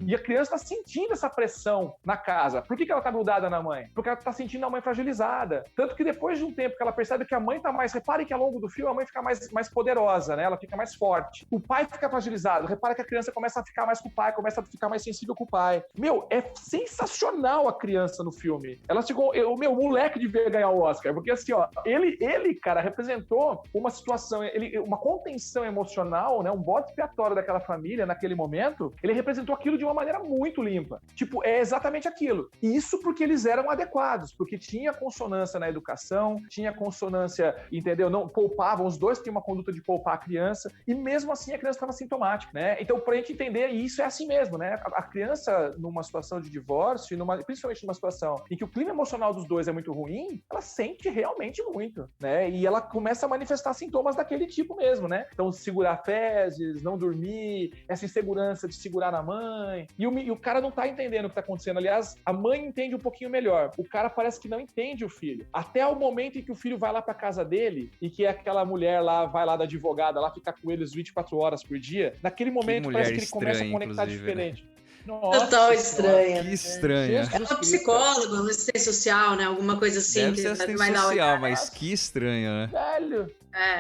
E a criança tá sentindo essa pressão na casa. Por que ela tá grudada na mãe? Porque ela tá sentindo a mãe fragilizada. Tanto que depois de um tempo que ela percebe que a mãe tá mais... Reparem que ao longo do filme a mãe fica mais poderosa, né? Ela fica mais forte. O pai fica fragilizado. Repara que a criança começa a ficar mais com o pai, começa a ficar mais sensível com o pai. Meu, é sensacional a criança no filme. Ela chegou... O moleque devia ganhar o Oscar. Porque assim, ó, ele, cara, representou uma situação, uma contenção emocional, né? Um bode expiatório daquela família naquele momento. Ele representou aquilo de uma maneira muito limpa. Tipo, é exatamente aquilo. E isso porque eles eram adequados, porque tinha consonância na educação, tinha consonância, entendeu? Não poupavam, os dois tinham uma conduta de poupar a criança, e mesmo assim a criança estava sintomática, né? Então, pra gente entender, isso é assim mesmo, né? A criança, numa situação de divórcio, principalmente numa situação em que o clima emocional dos dois é muito ruim, ela sente realmente muito, né? E ela começa a manifestar sintomas daquele tipo mesmo, né? Então, segurar fezes, não dormir, essa insegurança de segurar na mãe, e o cara não tá entendendo o que tá acontecendo. Aliás, a mãe entende um pouquinho melhor. O cara parece que não entende o filho. Até o momento em que o filho vai lá pra casa dele e que aquela mulher lá, vai lá da advogada, lá ficar com eles 24 horas por dia, naquele momento parece que ele começa a conectar diferente. Né? Nossa, total estranha. Que estranha. É um psicólogo, um assistente social, né? Alguma coisa assim. Deve ser assistente social, mas que estranho, né? Velho.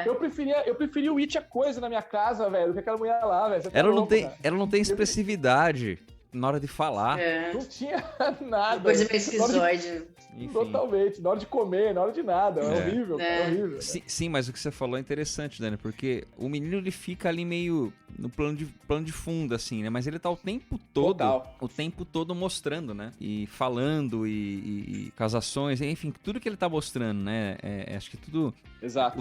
Eu preferia o It a coisa na minha casa, velho, do que aquela mulher lá, velho. Ela não tem expressividade na hora de falar. Não tinha nada. Coisa meio esquizoide. Totalmente. Na hora de comer, na hora de nada. É horrível. É horrível. Sim, mas o que você falou é interessante, Dani, porque o menino ele fica ali meio no plano de fundo, assim, né? Mas ele tá o tempo todo mostrando, né? E falando e com as ações, enfim, tudo que ele tá mostrando, né? Acho que tudo... Exato.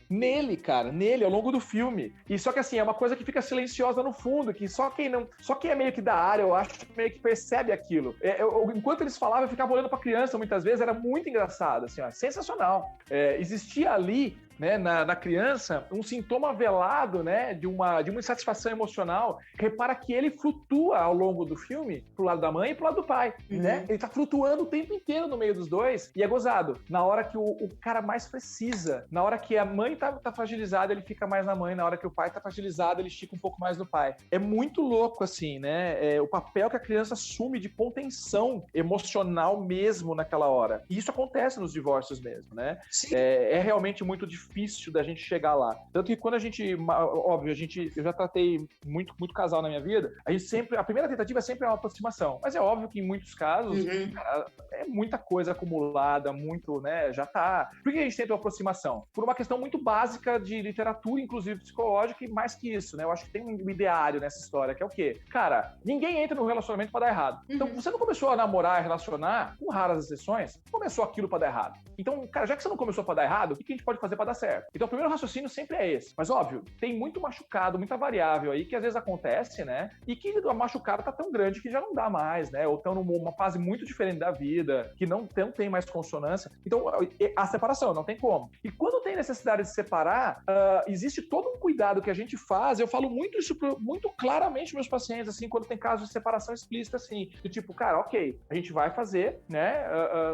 nele, cara, ao longo do filme. E só que assim, é uma coisa que fica silenciosa no fundo, que só quem é meio que da área, eu acho, meio que percebe aquilo. Enquanto eles falavam, eu ficava olhando pra criança muitas vezes, era muito engraçado, assim, ó, sensacional. Existia ali, né, na criança, um sintoma velado, né, de uma insatisfação emocional. Repara que ele flutua ao longo do filme pro lado da mãe e pro lado do pai, né? Ele tá flutuando o tempo inteiro no meio dos dois e é gozado. Na hora que o cara mais precisa, na hora que a mãe tá fragilizada, ele fica mais na mãe, na hora que o pai tá fragilizado, ele estica um pouco mais no pai. É muito louco, assim, né? O papel que a criança assume de contenção emocional mesmo naquela hora. E isso acontece nos divórcios mesmo, né? É realmente muito difícil da gente chegar lá. Tanto que quando a gente, óbvio, eu já tratei muito casal na minha vida, a primeira tentativa sempre é uma aproximação. Mas é óbvio que em muitos casos, cara, é muita coisa acumulada, muito, né, já tá. Por que a gente tenta uma aproximação? Por uma questão muito básica de literatura, inclusive psicológica, e mais que isso, né? Eu acho que tem um ideário nessa história, que é o quê? Cara, ninguém entra no relacionamento pra dar errado. Então, você não começou a namorar, a relacionar, com raras exceções, começou aquilo pra dar errado. Então, cara, já que você não começou pra dar errado, o que a gente pode fazer pra dar certo? Então, o primeiro raciocínio sempre é esse. Mas, óbvio, tem muito machucado, muita variável aí que às vezes acontece, né? E que a machucada tá tão grande que já não dá mais, né? Ou estão numa fase muito diferente da vida, que não tem mais consonância. Então, a separação, não tem como. E quando tem necessidade de separar, existe todo um cuidado que a gente faz. Eu falo muito isso muito claramente para meus pacientes, assim, quando tem casos de separação explícita, assim, do tipo, cara, ok, a gente vai fazer, né?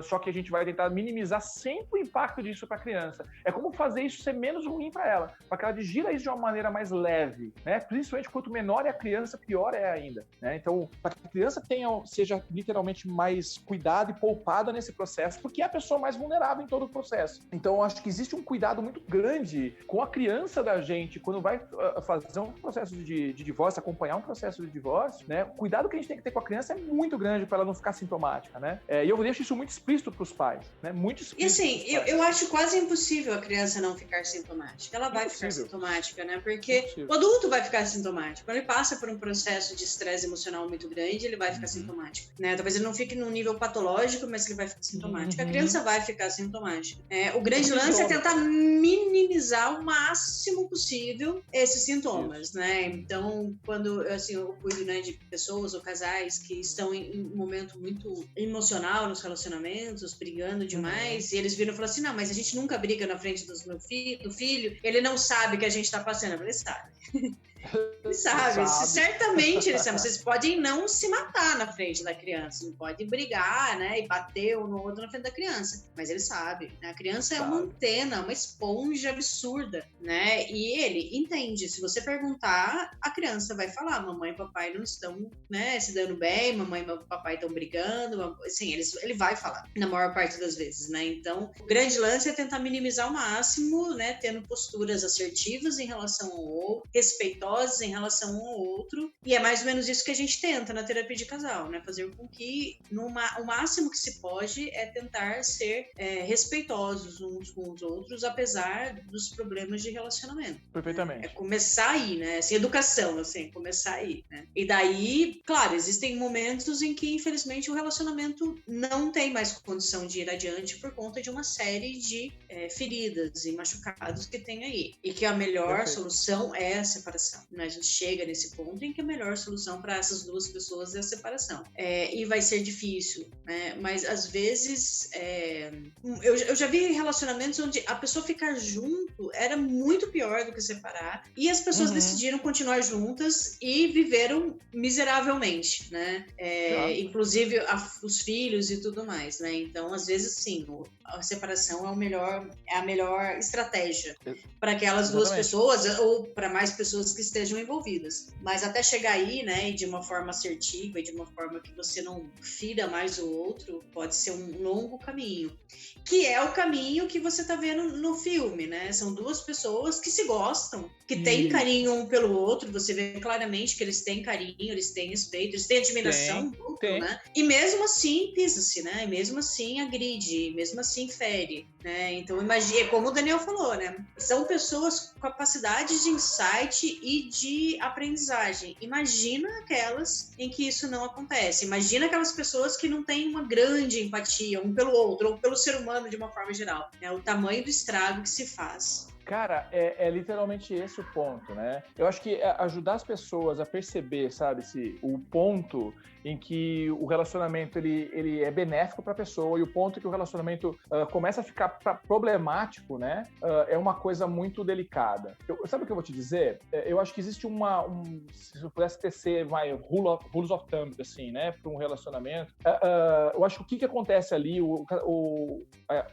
Só que a gente vai tentar minimizar sempre o impacto disso para a criança. É como fazer isso ser menos ruim para ela, para que ela digira isso de uma maneira mais leve, né? Principalmente quanto menor é a criança, pior é ainda, né? Então, para que a criança seja literalmente mais cuidada e poupada nesse processo, porque é a pessoa mais vulnerável em todo o processo. Então, eu acho que existe um cuidado muito grande com a criança da gente, quando vai fazer um processo de divórcio, acompanhar um processo de divórcio, né? O cuidado que a gente tem que ter com a criança é muito grande para ela não ficar sintomática, né? E eu deixo isso muito explícito para os pais, né? Muito explícito. E assim, eu acho quase impossível a criança não ficar sintomática. Ela vai ficar sintomática, né? Porque o adulto vai ficar sintomático. Quando ele passa por um processo de estresse emocional muito grande, ele vai ficar sintomático, né? Talvez ele não fique num nível patológico, mas ele vai ficar sintomático. A criança vai ficar sintomática. O grande lance é tentar minimizar o máximo possível esses sintomas, né? Então, quando assim, eu cuido, né, de pessoas ou casais que estão em um momento muito emocional nos relacionamentos, brigando demais, e eles viram e falam assim, não, mas a gente nunca briga na frente do filho, ele não sabe que a gente tá passando. Eu falei, sabe. Ele sabe, certamente ele sabe. Vocês podem não se matar na frente da criança, não pode brigar, né, e bater um no outro na frente da criança, mas ele sabe, né? A criança é uma antena, uma esponja absurda, né, e ele entende. Se você perguntar, a criança vai falar, mamãe e papai não estão, né, se dando bem, mamãe e papai estão brigando, assim, ele vai falar, na maior parte das vezes, né. Então, o grande lance é tentar minimizar ao máximo, né, tendo posturas assertivas em relação ao outro, respeitosas em relação um ao outro, e é mais ou menos isso que a gente tenta na terapia de casal, né? Fazer com que o máximo que se pode é tentar ser respeitosos uns com os outros, apesar dos problemas de relacionamento. Perfeitamente. É começar aí, né? Assim, educação, assim, começar aí, né? E daí, claro, existem momentos em que, infelizmente, o relacionamento não tem mais condição de ir adiante por conta de uma série de feridas e machucados que tem aí. E que a melhor solução é a separação. A gente chega nesse ponto em que a melhor solução para essas duas pessoas é a separação. E vai ser difícil, né? Mas às vezes eu já vi relacionamentos onde a pessoa ficar junto era muito pior do que separar, e as pessoas decidiram continuar juntas e viveram miseravelmente, né? Inclusive os filhos e tudo mais, né? Então, às vezes, sim, a separação é a melhor estratégia para aquelas duas pessoas ou para mais pessoas que estejam envolvidas. Mas até chegar aí, né, e de uma forma assertiva e de uma forma que você não fira mais o outro, pode ser um longo caminho. Que é o caminho que você tá vendo no filme, né? São duas pessoas que se gostam, que têm carinho um pelo outro, você vê claramente que eles têm carinho, eles têm respeito, eles têm admiração, né? E mesmo assim pisa-se, né? E mesmo assim agride, mesmo assim fere, né? Então imagina, como o Daniel falou, né? São pessoas com capacidade de insight e de aprendizagem. Imagina aquelas em que isso não acontece. Imagina aquelas pessoas que não têm uma grande empatia um pelo outro, ou pelo ser humano de uma forma geral. O tamanho do estrago que se faz. Cara, é literalmente esse o ponto, né? Eu acho que ajudar as pessoas a perceber, sabe, o ponto em que o relacionamento ele é benéfico para a pessoa e o ponto em que o relacionamento começa a ficar problemático, né? É uma coisa muito delicada. Sabe o que eu vou te dizer? Eu acho que existe se eu pudesse tecer rules of thumb, assim, né, para um relacionamento. Eu acho que o que acontece ali, o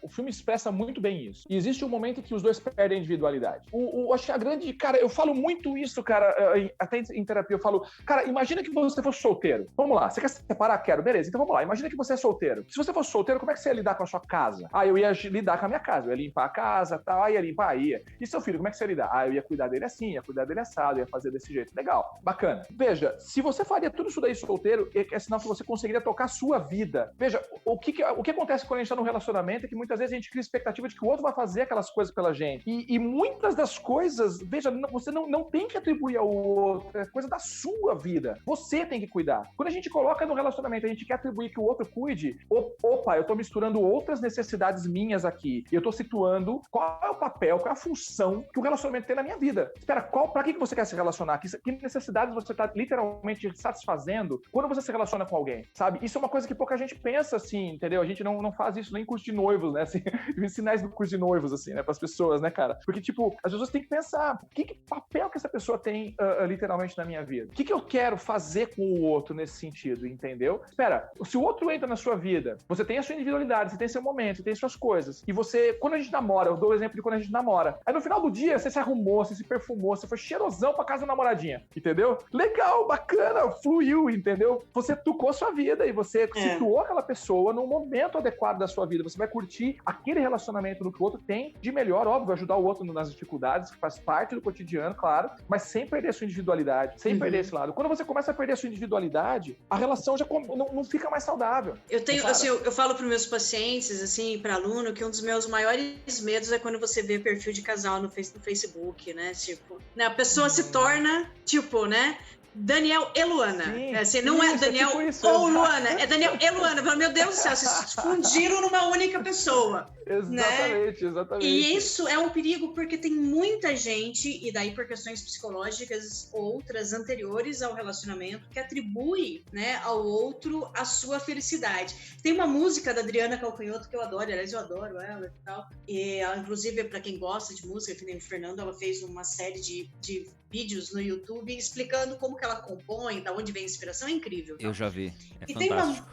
filme expressa muito bem isso. E existe um momento em que os dois perdem a individualidade. Acho que a grande... Cara, eu falo muito isso, cara, até em terapia eu falo, cara, imagina que você fosse solteiro. Vamos lá, você quer se separar? Quero. Beleza, então vamos lá. Imagina que você é solteiro. Se você fosse solteiro, como é que você ia lidar com a sua casa? Eu ia lidar com a minha casa. Eu ia limpar a casa, tal, ia limpar, ia. E seu filho, como é que você ia lidar? Eu ia cuidar dele assim, ia cuidar dele assado, ia fazer desse jeito. Legal, bacana. Veja, se você faria tudo isso daí solteiro, é sinal que você conseguiria tocar a sua vida. Veja, o que acontece quando a gente tá num relacionamento é que muitas vezes a gente cria expectativa de que o outro vai fazer aquelas coisas pela gente. E muitas das coisas, veja, você não tem que atribuir ao outro, é coisa da sua vida. Você tem que cuidar. Quando a gente coloca no relacionamento, a gente quer atribuir que o outro cuide, opa, eu tô misturando outras necessidades minhas aqui. E eu tô situando qual é o papel, qual é a função que o relacionamento tem na minha vida. Espera, pra que você quer se relacionar? Que necessidades você tá literalmente satisfazendo quando você se relaciona com alguém, sabe? Isso é uma coisa que pouca gente pensa, assim, entendeu? A gente não faz isso nem em curso de noivos, né? Assim, sinais do curso de noivos, assim, né? Pras pessoas, né, cara? Porque, tipo, as pessoas têm que pensar, que papel que essa pessoa tem literalmente na minha vida? O que eu quero fazer com o outro nesse sentido, entendeu? Espera, se o outro entra na sua vida, você tem a sua individualidade, você tem seu momento, você tem suas coisas, e você, quando a gente namora, eu dou o exemplo de quando a gente namora, aí no final do dia, você se arrumou, você se perfumou, você foi cheirosão pra casa da namoradinha, entendeu? Legal, bacana, fluiu, entendeu? Você tocou sua vida e você situou aquela pessoa no momento adequado da sua vida, você vai curtir aquele relacionamento do que o outro tem de melhor, óbvio, ajudar o outro nas dificuldades, que faz parte do cotidiano, claro, mas sem perder a sua individualidade, sem perder esse lado. Quando você começa a perder a sua individualidade, a relação já não fica mais saudável. Eu tenho, assim, eu falo para meus pacientes, assim, para aluno, que um dos meus maiores medos é quando você vê perfil de casal no Facebook, né? Tipo, né, a pessoa se torna, tipo, né? Daniel e Luana. Sim, assim, não é Daniel ou Luana, é Daniel e Luana. Meu Deus do céu, vocês se fundiram numa única pessoa. Exatamente, né? Exatamente. E isso é um perigo porque tem muita gente, e daí por questões psicológicas outras anteriores ao relacionamento, que atribui, né, ao outro a sua felicidade. Tem uma música da Adriana Calcanhoto que eu adoro, aliás, eu adoro ela e tal. E ela, inclusive, para quem gosta de música, que nem o Fernando, ela fez uma série de vídeos no YouTube explicando como que ela compõe, da onde vem a inspiração, é incrível. Eu já vi, e fantástico.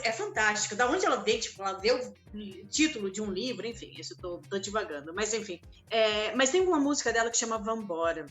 É fantástico, da onde ela veio, tipo, ela deu o título de um livro, enfim, isso eu tô divagando, mas enfim. Mas tem uma música dela que chama Vambora,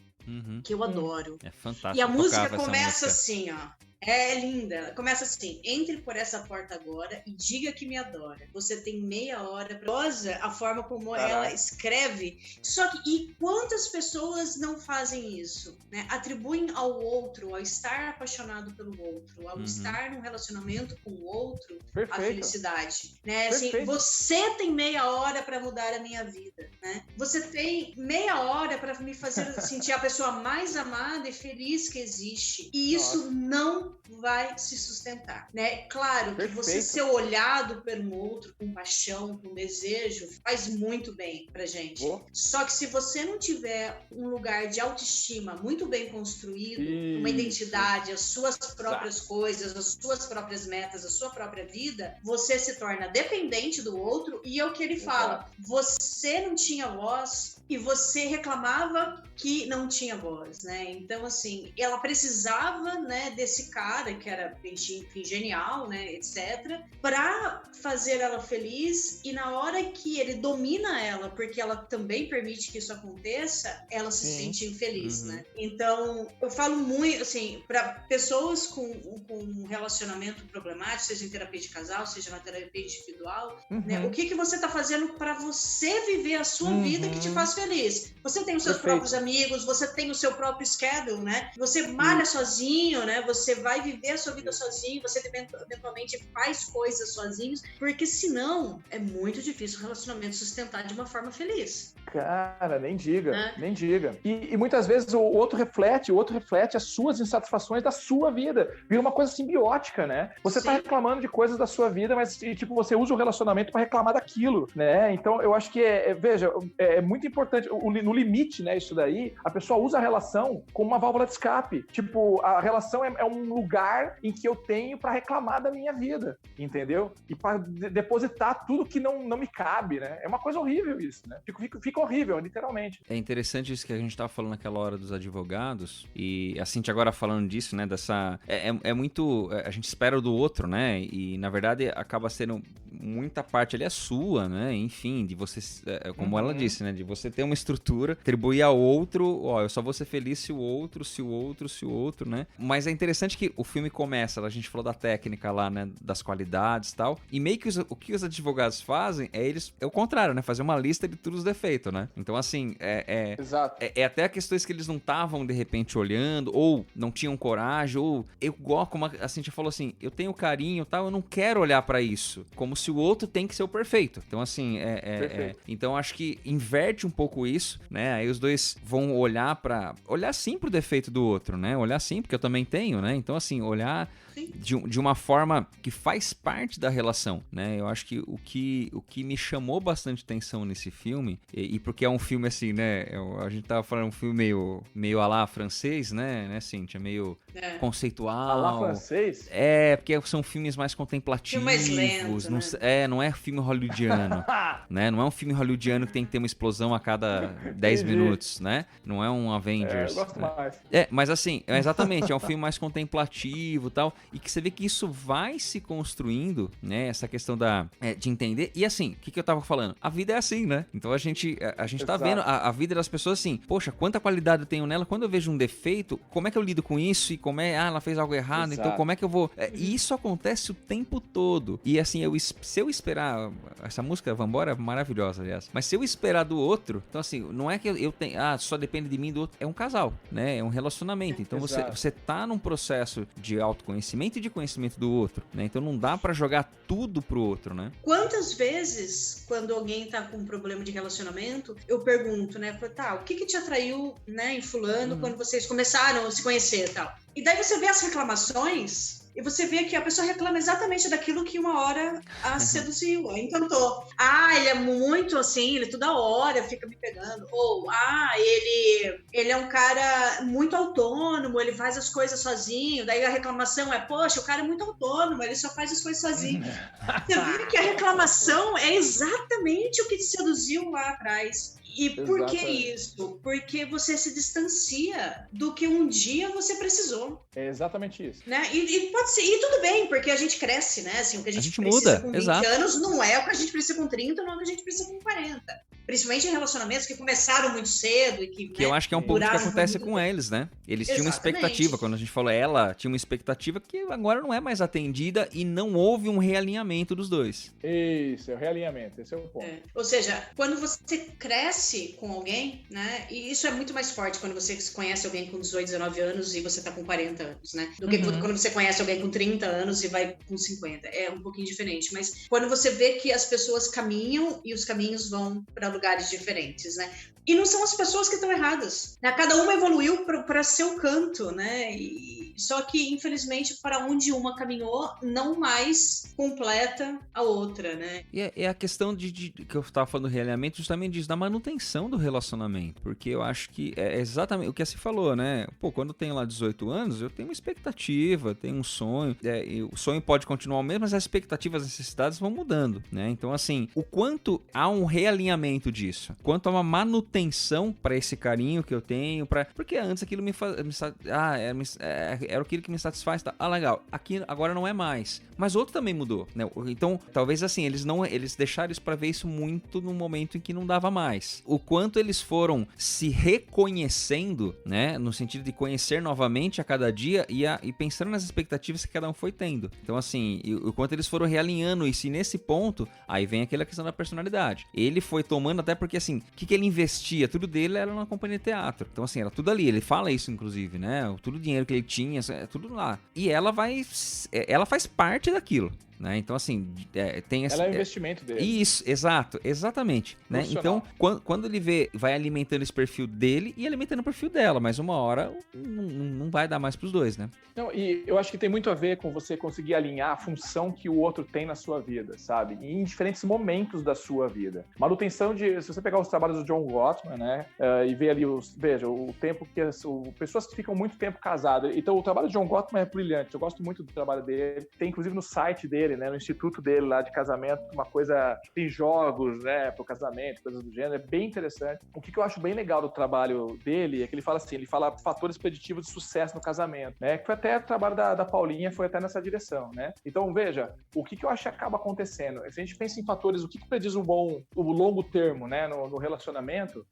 que eu adoro. É fantástico. E a música começa assim, ó. É linda. Começa assim: entre por essa porta agora e diga que me adora. Você tem meia hora pra... A forma como ela escreve. Só que, e quantas pessoas não fazem isso? Né? Atribuem ao outro, ao estar apaixonado pelo outro, ao estar num relacionamento com o outro, a felicidade. Né? Assim, você tem meia hora pra mudar a minha vida. Né? Você tem meia hora pra me fazer sentir a pessoa mais amada e feliz que existe. E isso não vai se sustentar, né? Claro que você ser olhado pelo outro com paixão, com desejo, faz muito bem pra gente. Só que se você não tiver um lugar de autoestima muito bem construído, uma identidade, as suas próprias coisas, as suas próprias metas, a sua própria vida, você se torna dependente do outro, e é o que ele fala, você não tinha voz e você reclamava que não tinha voz, né? Então, assim, ela precisava, né, desse cara que era, enfim, genial, né, etc, para fazer ela feliz, e na hora que ele domina ela, porque ela também permite que isso aconteça, ela se sente infeliz, né? Então, eu falo muito, assim, para pessoas com um relacionamento problemático, seja em terapia de casal, seja na terapia individual, né, o que você tá fazendo para você viver a sua vida que te faz feliz? Você tem os seus próprios amigos, você tem o seu próprio schedule, né? Você malha sozinho, né? Você vai viver a sua vida sozinho, você eventualmente faz coisas sozinhos, porque senão é muito difícil o relacionamento sustentar de uma forma feliz. Cara, nem diga, nem diga. E muitas vezes o outro reflete as suas insatisfações da sua vida. Vira uma coisa simbiótica, né? Você tá reclamando de coisas da sua vida, mas tipo, você usa o relacionamento para reclamar daquilo, né? Então eu acho que veja, é muito importante, no limite, né, isso daí, a pessoa usa a relação como uma válvula de escape. Tipo, a relação é um lugar em que eu tenho para reclamar da minha vida, entendeu? E para depositar tudo que não me cabe, né? É uma coisa horrível isso, né? Fica horrível, literalmente. É interessante isso que a gente tava falando naquela hora dos advogados, e a Cintia agora falando disso, né, dessa... É muito... A gente espera do outro, né, e na verdade acaba sendo muita parte ali é sua, né, enfim, de você, como ela disse, né, de você ter uma estrutura, atribuir ao outro, ó, eu só vou ser feliz se o outro, né, mas é interessante que o filme começa, a gente falou da técnica lá, né, das qualidades e tal, e meio que o que os advogados fazem é o contrário, né, fazer uma lista de todos os defeitos, né, então assim, Exato. É até questões que eles não estavam de repente olhando, ou não tinham coragem, ou eu gosto, como a Cintia falou assim, eu tenho carinho e tal, eu não quero olhar pra isso, como se o outro tem que ser o perfeito. Então assim, então acho que inverte um pouco isso, né, aí os dois vão olhar sim pro defeito do outro, né, olhar sim, porque eu também tenho, né, então assim, olhar de uma forma que faz parte da relação, né, eu acho que o que me chamou bastante atenção nesse filme, e porque é um filme assim, né, a gente tava falando um filme meio à la francês, né, Cíntia, meio conceitual. À la francês? Porque são filmes mais contemplativos, mais lento, não é filme hollywoodiano, né, não é um filme hollywoodiano que tem que ter uma explosão a cada 10 minutos, né, não é um Avengers. Eu gosto mais. Mas assim, exatamente, é um filme mais contemplativo e tal, e que você vê que isso vai se construindo, né, essa questão de entender, e assim, o que eu tava falando? A vida é assim, né, então a gente tá vendo a vida das pessoas assim, poxa, quanta qualidade eu tenho nela, quando eu vejo um defeito, como é que eu lido com isso, e como ela fez algo errado, então como é que eu vvou... E isso acontece o tempo todo, e assim, se eu esperar, essa música Vambora é maravilhosa, aliás, mas se eu esperar do outro, então assim, não é que eu tenho, só depende de mim do outro, é um casal, né, é um relacionamento, então você tá num processo de autoconhecimento e de conhecimento do outro, né, então não dá pra jogar tudo pro outro, né. Quantas vezes, quando alguém tá com um problema de relacionamento, eu pergunto, né, o que te atraiu, né, em fulano, quando vocês começaram a se conhecer e tal. E daí você vê as reclamações e você vê que a pessoa reclama exatamente daquilo que uma hora a seduziu, a encantou. Ele é muito assim, ele toda hora fica me pegando. Ou, ele é um cara muito autônomo, ele faz as coisas sozinho. Daí a reclamação é, poxa, o cara é muito autônomo, ele só faz as coisas sozinho. Você vê que a reclamação é exatamente o que te seduziu lá atrás. E por que isso? Porque você se distancia do que um dia você precisou. É exatamente isso. Né? E pode ser, e tudo bem, porque a gente cresce, né? Assim, o que a gente precisa muda, com 20 anos não é o que a gente precisa com 30, não é o que a gente precisa com 40. Principalmente em relacionamentos que começaram muito cedo e que eu acho que é um pouco que acontece com eles, né? Eles tinham uma expectativa, quando a gente falou ela tinha uma expectativa que agora não é mais atendida e não houve um realinhamento dos dois. Isso, é o realinhamento, esse é o ponto. Ou seja, quando você cresce com alguém, né? E isso é muito mais forte quando você conhece alguém com 18, 19 anos e você tá com 40 anos, né? Do que quando você conhece alguém com 30 anos e vai com 50. É um pouquinho diferente, mas quando você vê que as pessoas caminham e os caminhos vão para lugares diferentes, né? E não são as pessoas que estão erradas, né? Cada uma evoluiu para seu canto, né? Só que, infelizmente, para onde uma caminhou, não mais completa a outra, né? E é a questão que eu estava falando do realinhamento, justamente disso, da manutenção do relacionamento, porque eu acho que é exatamente o que a Cia falou, né? Pô, quando eu tenho lá 18 anos, eu tenho uma expectativa, tenho um sonho, e o sonho pode continuar o mesmo, mas as expectativas, as necessidades vão mudando, né? Então, assim, o quanto há um realinhamento disso, quanto há uma manutenção para esse carinho que eu tenho, porque antes aquilo era aquilo que me satisfaz, tá? Legal, aqui agora não é mais, mas outro também mudou, né? Então, talvez assim, eles deixaram isso pra ver isso muito no momento em que não dava mais. O quanto eles foram se reconhecendo, né? No sentido de conhecer novamente a cada dia e pensando nas expectativas que cada um foi tendo. Então, assim, o quanto eles foram realinhando isso, e nesse ponto, aí vem aquela questão da personalidade. Ele foi tomando, até porque, assim, o que ele investia? Tudo dele era na companhia de teatro. Então, assim, era tudo ali. Ele fala isso, inclusive, né? Todo o dinheiro que ele tinha, festinhas, tudo lá. E ela faz parte daquilo. Né? Então, assim, tem essa... Ela é o investimento dele. Isso, exatamente. Né? Então, quando ele vai alimentando esse perfil dele e alimentando o perfil dela, mas uma hora não vai dar mais pros dois, né? Não, e eu acho que tem muito a ver com você conseguir alinhar a função que o outro tem na sua vida, sabe? E em diferentes momentos da sua vida. Manutenção se você pegar os trabalhos do John Gottman, né? E ver ali veja, o tempo que pessoas que ficam muito tempo casadas. Então, o trabalho do John Gottman é brilhante. Eu gosto muito do trabalho dele. Tem, inclusive, no site dele, né, no instituto dele lá de casamento, uma coisa, tem jogos, né, pro casamento, coisas do gênero, é bem interessante. O que eu acho bem legal do trabalho dele é que ele fala fatores preditivos de sucesso no casamento, né, que foi até o trabalho da Paulinha, foi até nessa direção, né. Então, veja, o que eu acho que acaba acontecendo, se a gente pensa em fatores, o que prediz o longo termo, né, no relacionamento,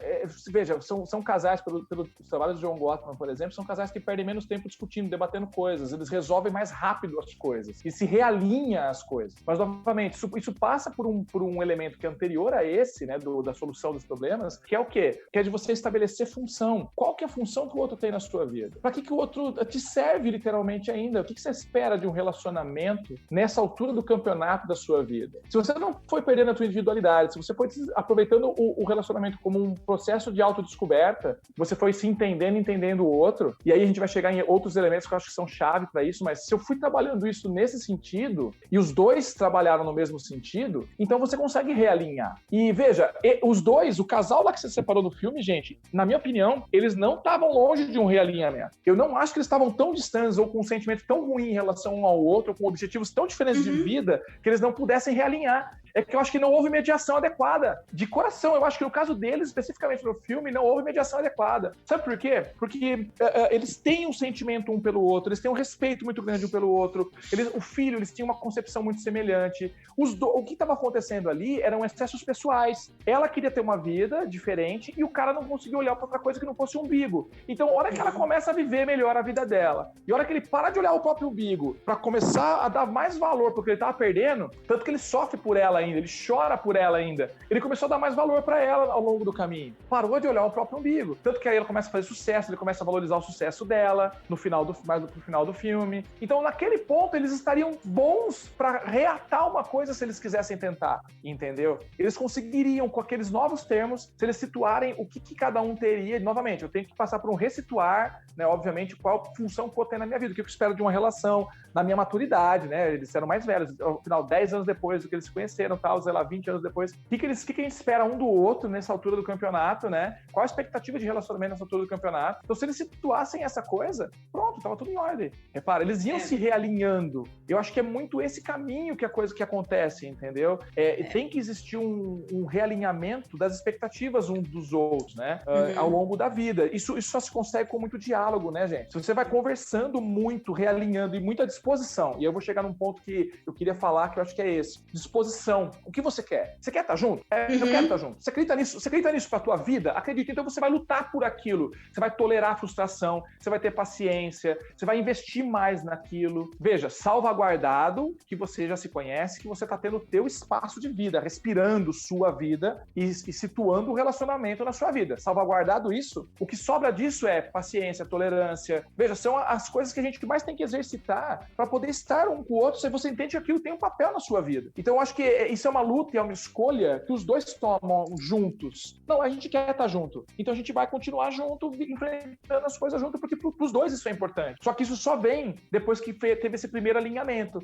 veja, são casais, pelo trabalho do John Gottman, por exemplo, são casais que perdem menos tempo discutindo, debatendo coisas, eles resolvem mais rápido as coisas, e se realinha as coisas. Mas, novamente, isso passa por um elemento que é anterior a esse, né, da solução dos problemas, que é o quê? Que é de você estabelecer função. Qual que é a função que o outro tem na sua vida? Para que o outro te serve, literalmente, ainda? O que você espera de um relacionamento nessa altura do campeonato da sua vida? Se você não foi perdendo a sua individualidade, se você foi aproveitando o relacionamento como um processo de autodescoberta, você foi se entendendo o outro, e aí a gente vai chegar em outros elementos que eu acho que são chave para isso, mas se eu fui trabalhando isso nesse sentido, e os dois trabalharam no mesmo sentido, então você consegue realinhar. E veja, os dois, o casal lá que você separou no filme, gente, na minha opinião, eles não estavam longe de um realinhamento. Eu não acho que eles estavam tão distantes ou com um sentimento tão ruim em relação um ao outro, com objetivos tão diferentes de vida, que eles não pudessem realinhar. É que eu acho que não houve mediação adequada. De coração, eu acho que no caso deles, especificamente no filme, não houve mediação adequada. Sabe por quê? Porque eles têm um sentimento um pelo outro, eles têm um respeito muito grande um pelo outro, o filho, eles tinham uma concepção muito semelhante. O que estava acontecendo ali eram excessos pessoais. Ela queria ter uma vida diferente e o cara não conseguia olhar para outra coisa que não fosse o umbigo. Então, a hora que ela começa a viver melhor a vida dela, e a hora que ele para de olhar o próprio umbigo para começar a dar mais valor porque ele estava perdendo, tanto que ele sofre por ela ainda, ele chora por ela ainda, ele começou a dar mais valor para ela ao longo do caminho. Parou de olhar o próprio umbigo. Tanto que aí ela começa a fazer sucesso, ele começa a valorizar o sucesso dela mais pro final do filme. Então, naquele ponto, eles estariam bons para reatar uma coisa se eles quisessem tentar, entendeu? Eles conseguiriam, com aqueles novos termos, se eles situarem o que cada um teria. Novamente, eu tenho que passar por um ressituar, né? Obviamente, qual função que eu tenho na minha vida, o que eu espero de uma relação, na minha maturidade, né? Eles eram mais velhos, ao final, 10 anos depois do que eles se conheceram, tal, sei lá, 20 anos depois. O que a gente espera um do outro nessa altura do campeonato, né? Qual a expectativa de relacionamento nessa altura do campeonato? Então, se eles situassem essa coisa, pronto, tava tudo em ordem. Repara, eles iam se realinhando. Eu acho que é muito esse caminho que a coisa que acontece, entendeu? Tem que existir um realinhamento das expectativas uns dos outros, né? Ao longo da vida. Isso só se consegue com muito diálogo, né, gente? Se você vai conversando muito, realinhando e muita disposição, e eu vou chegar num ponto que eu queria falar, que eu acho que é esse. Disposição. O que você quer? Você quer estar junto? Eu quero estar junto. Você acredita nisso pra tua vida? Acredita. Então você vai lutar por aquilo. Você vai tolerar a frustração, você vai ter paciência, você vai investir mais naquilo. Veja, salvaguardado que você já se conhece, que você tá tendo o teu espaço de vida, respirando sua vida e situando o relacionamento na sua vida. Salvaguardado isso, o que sobra disso é paciência, tolerância. Veja, são as coisas que a gente mais tem que exercitar para poder estar um com o outro, se você entende que aquilo tem um papel na sua vida. Então eu acho que isso é uma luta e é uma escolha que os dois tomam juntos. Não, a gente quer estar junto. Então a gente vai continuar junto, enfrentando as coisas junto, porque pros dois isso é importante. Só que isso só vem depois que teve esse primeiro alinhamento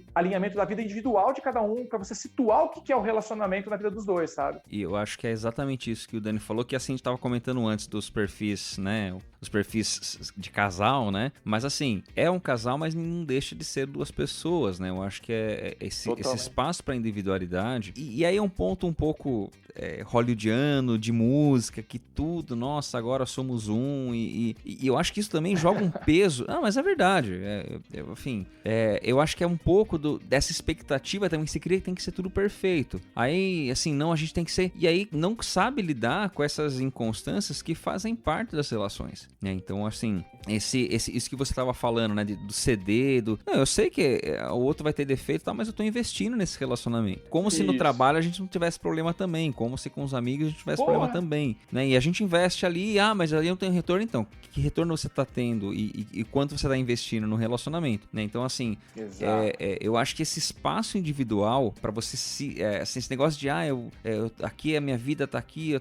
da vida individual de cada um, para você situar o que é o relacionamento na vida dos dois, sabe? E eu acho que é exatamente isso que o Dani falou, que assim, a gente tava comentando antes dos perfis, né? Os perfis de casal, né? Mas assim, é um casal, mas não deixa de ser duas pessoas, né? Eu acho que é esse espaço para individualidade. E aí é um ponto um pouco hollywoodiano, de música, que tudo, nossa, agora somos um. E eu acho que isso também joga um peso. Ah, mas é verdade. Enfim, eu acho que é um pouco dessa expectativa também que se cria que tem que ser tudo perfeito. Aí, assim, não, a gente tem que ser... E aí não sabe lidar com essas inconstâncias que fazem parte das relações, né? Então, assim, isso que você estava falando, né, do CD, não, eu sei que o outro vai ter defeito e tal, mas eu tô investindo nesse relacionamento. Como se se no trabalho a gente não tivesse problema também, como se com os amigos a gente tivesse problema também, né? E a gente investe ali, mas ali eu não tenho retorno, então, que retorno você tá tendo e quanto você tá investindo no relacionamento, né? Então, assim, eu acho que esse espaço individual, pra você assim, esse negócio de, aqui a minha vida tá aqui,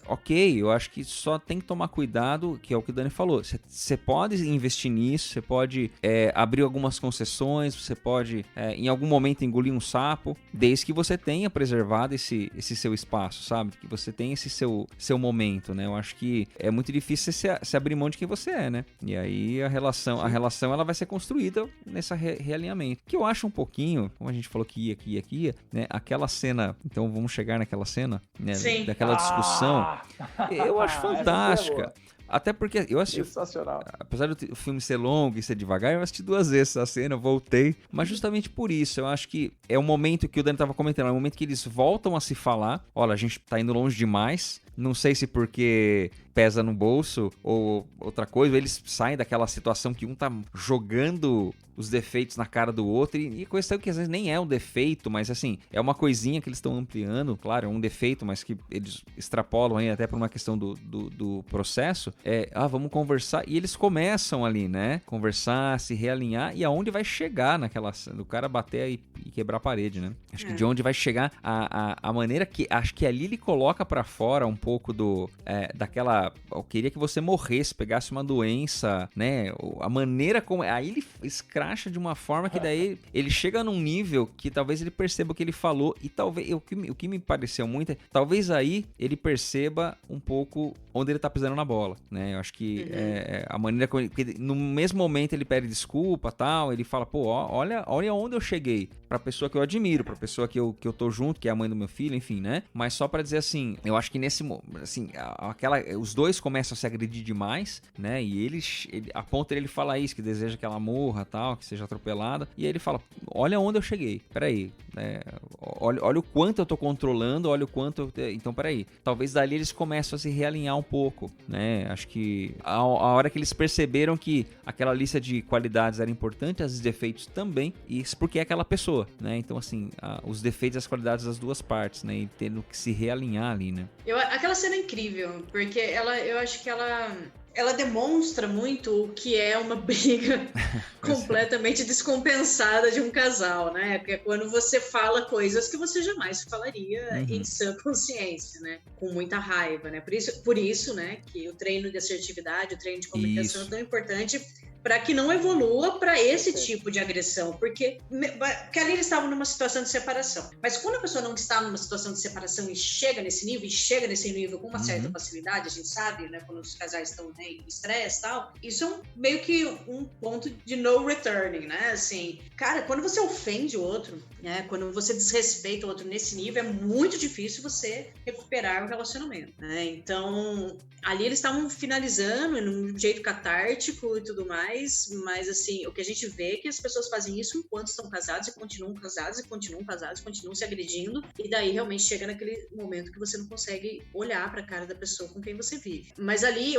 ok, eu acho que só tem que tomar cuidado, que é o que o Dani falou, você pode investir nisso, você pode abrir algumas concessões, você pode, em algum momento, engolir um sapo, desde que você tenha preservado esse seu espaço, sabe? Que você tenha esse seu momento, né? Eu acho que é muito difícil você se abrir mão de quem você é, né? E aí a relação ela vai ser construída nesse realinhamento. Que eu acho um pouquinho, como a gente falou que ia, né? Aquela cena, então vamos chegar naquela cena, né? Sim. Daquela discussão, eu acho fantástica. Até porque eu assisti. Sensacional. Apesar do filme ser longo e ser devagar, eu assisti 2 vezes essa cena, eu voltei. Mas justamente por isso, eu acho que é o momento que o Dani tava comentando, é o momento que eles voltam a se falar. Olha, a gente tá indo longe demais. Não sei se porque pesa no bolso ou outra coisa, eles saem daquela situação que um tá jogando os defeitos na cara do outro, e questão que às vezes nem é um defeito, mas assim, é uma coisinha que eles estão ampliando, claro, é um defeito, mas que eles extrapolam aí até por uma questão do processo, vamos conversar, e eles começam ali, né, conversar, se realinhar, e aonde vai chegar naquela, do cara bater e quebrar a parede, né, acho que de onde vai chegar a maneira que, acho que ali ele coloca pra fora um pouco daquela, eu queria que você morresse, pegasse uma doença, né, a maneira como, aí ele escracha de uma forma que daí ele chega num nível que talvez ele perceba o que ele falou, e talvez, o que me pareceu muito é, talvez aí ele perceba um pouco onde ele tá pisando na bola, né, eu acho que a maneira como no mesmo momento ele pede desculpa, tal, ele fala, pô, olha onde eu cheguei, pra pessoa que eu admiro, pra pessoa que eu tô junto, que é a mãe do meu filho, enfim, né, mas só pra dizer assim, eu acho que nesse, assim, os dois começam a se agredir demais, né, e a ponto dele falar isso, que deseja que ela morra, tal, que seja atropelada, e aí ele fala, olha onde eu cheguei, peraí, né, olha o quanto eu tô controlando, olha o quanto então peraí, talvez dali eles começam a se realinhar um pouco, né, acho que a hora que eles perceberam que aquela lista de qualidades era importante, os defeitos também, e isso porque é aquela pessoa, né, então assim, os defeitos e as qualidades das duas partes, né, e tendo que se realinhar ali, né. Aquela cena é incrível, porque eu acho que ela demonstra muito o que é uma briga completamente descompensada de um casal, né? Porque é quando você fala coisas que você jamais falaria em sã consciência, né? Com muita raiva, né? Por isso, né, que o treino de assertividade, o treino de comunicação é tão importante para que não evolua para esse tipo de agressão, porque ali eles estavam numa situação de separação. Mas quando a pessoa não está numa situação de separação e chega nesse nível com uma certa facilidade, a gente sabe, né, quando os casais estão em estresse e tal, isso é meio que um ponto de no returning, né? Assim, cara, quando você ofende o outro, né, quando você desrespeita o outro nesse nível, é muito difícil você recuperar o relacionamento, né? Então, ali eles estavam finalizando num jeito catártico e tudo mais, mas assim, o que a gente vê é que as pessoas fazem isso enquanto estão casados e continuam casados e continuam casados, continuam se agredindo, e daí realmente chega naquele momento que você não consegue olhar pra cara da pessoa com quem você vive. Mas ali,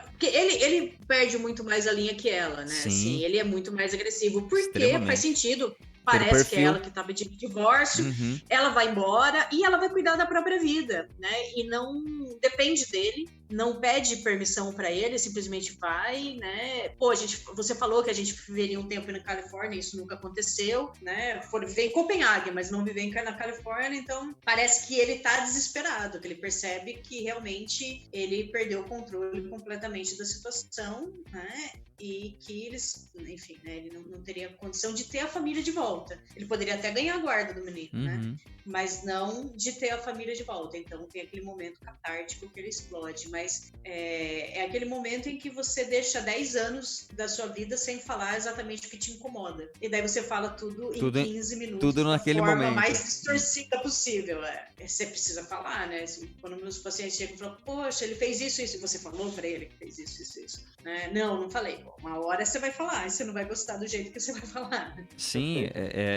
porque ele perde muito mais a linha que ela, né? Sim. Assim, ele é muito mais agressivo, porque faz sentido. Parece que é ela que tá pedindo divórcio, ela vai embora e ela vai cuidar da própria vida, né? E não depende dele, não pede permissão pra ele, simplesmente vai, né? Pô, você falou que a gente viveria um tempo na Califórnia, isso nunca aconteceu, né? Foi viver em Copenhague, mas não viver na Califórnia, então parece que ele tá desesperado, que ele percebe que realmente ele perdeu o controle completamente da situação, né? E que eles, enfim, né, ele não teria condição de ter a família de volta. Ele poderia até ganhar a guarda do menino, né? Mas não de ter a família de volta. Então tem aquele momento catártico que ele explode. Mas é aquele momento em que você deixa 10 anos da sua vida sem falar exatamente o que te incomoda. E daí você fala tudo em 15 minutos. Tudo naquele da forma momento. mais distorcida possível. Você precisa falar, né? Assim, quando meus pacientes chegam e falam, poxa, ele fez isso, e você falou pra ele que fez isso. Né? Não falei. Uma hora você vai falar, e você não vai gostar do jeito que você vai falar. Sim,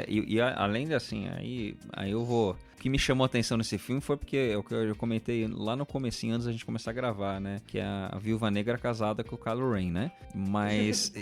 e além de assim, aí eu vou que me chamou a atenção nesse filme foi porque é o que eu comentei lá no comecinho, antes da gente começar a gravar, né? Que a Viúva Negra é casada com o Kylo Ren, né? Mas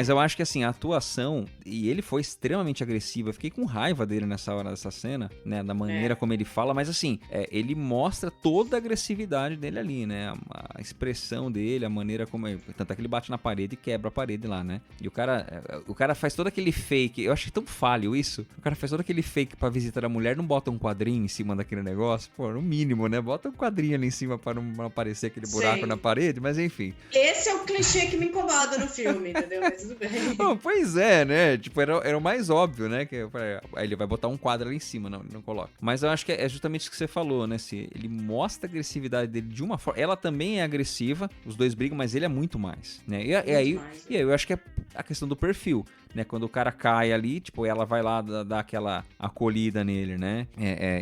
eu acho que, assim, a atuação, e ele foi extremamente agressivo, eu fiquei com raiva dele nessa hora dessa cena, né? Da maneira como ele fala, mas assim, ele mostra toda a agressividade dele ali, né? A expressão dele, a maneira como... Tanto é que ele bate na parede e quebra a parede lá, né? E o cara faz todo aquele fake, eu achei tão falho isso, o cara faz todo aquele fake pra visitar a mulher, não bota um quadrinho em cima daquele negócio, pô, no mínimo, né? Bota um quadrinho ali em cima pra não aparecer aquele buraco na parede, mas enfim. Esse é o clichê que me incomoda no filme, entendeu? Mas tudo bem. Não, pois é, né? Tipo, era o mais óbvio, né? Que aí ele vai botar um quadro ali em cima, não coloca. Mas eu acho que é justamente isso que você falou, né? Ele mostra a agressividade dele de uma forma. Ela também é agressiva, os dois brigam, mas ele é muito mais, né? E aí eu acho que é a questão do perfil, né? Quando o cara cai ali, tipo, ela vai lá dar aquela acolhida nele, né?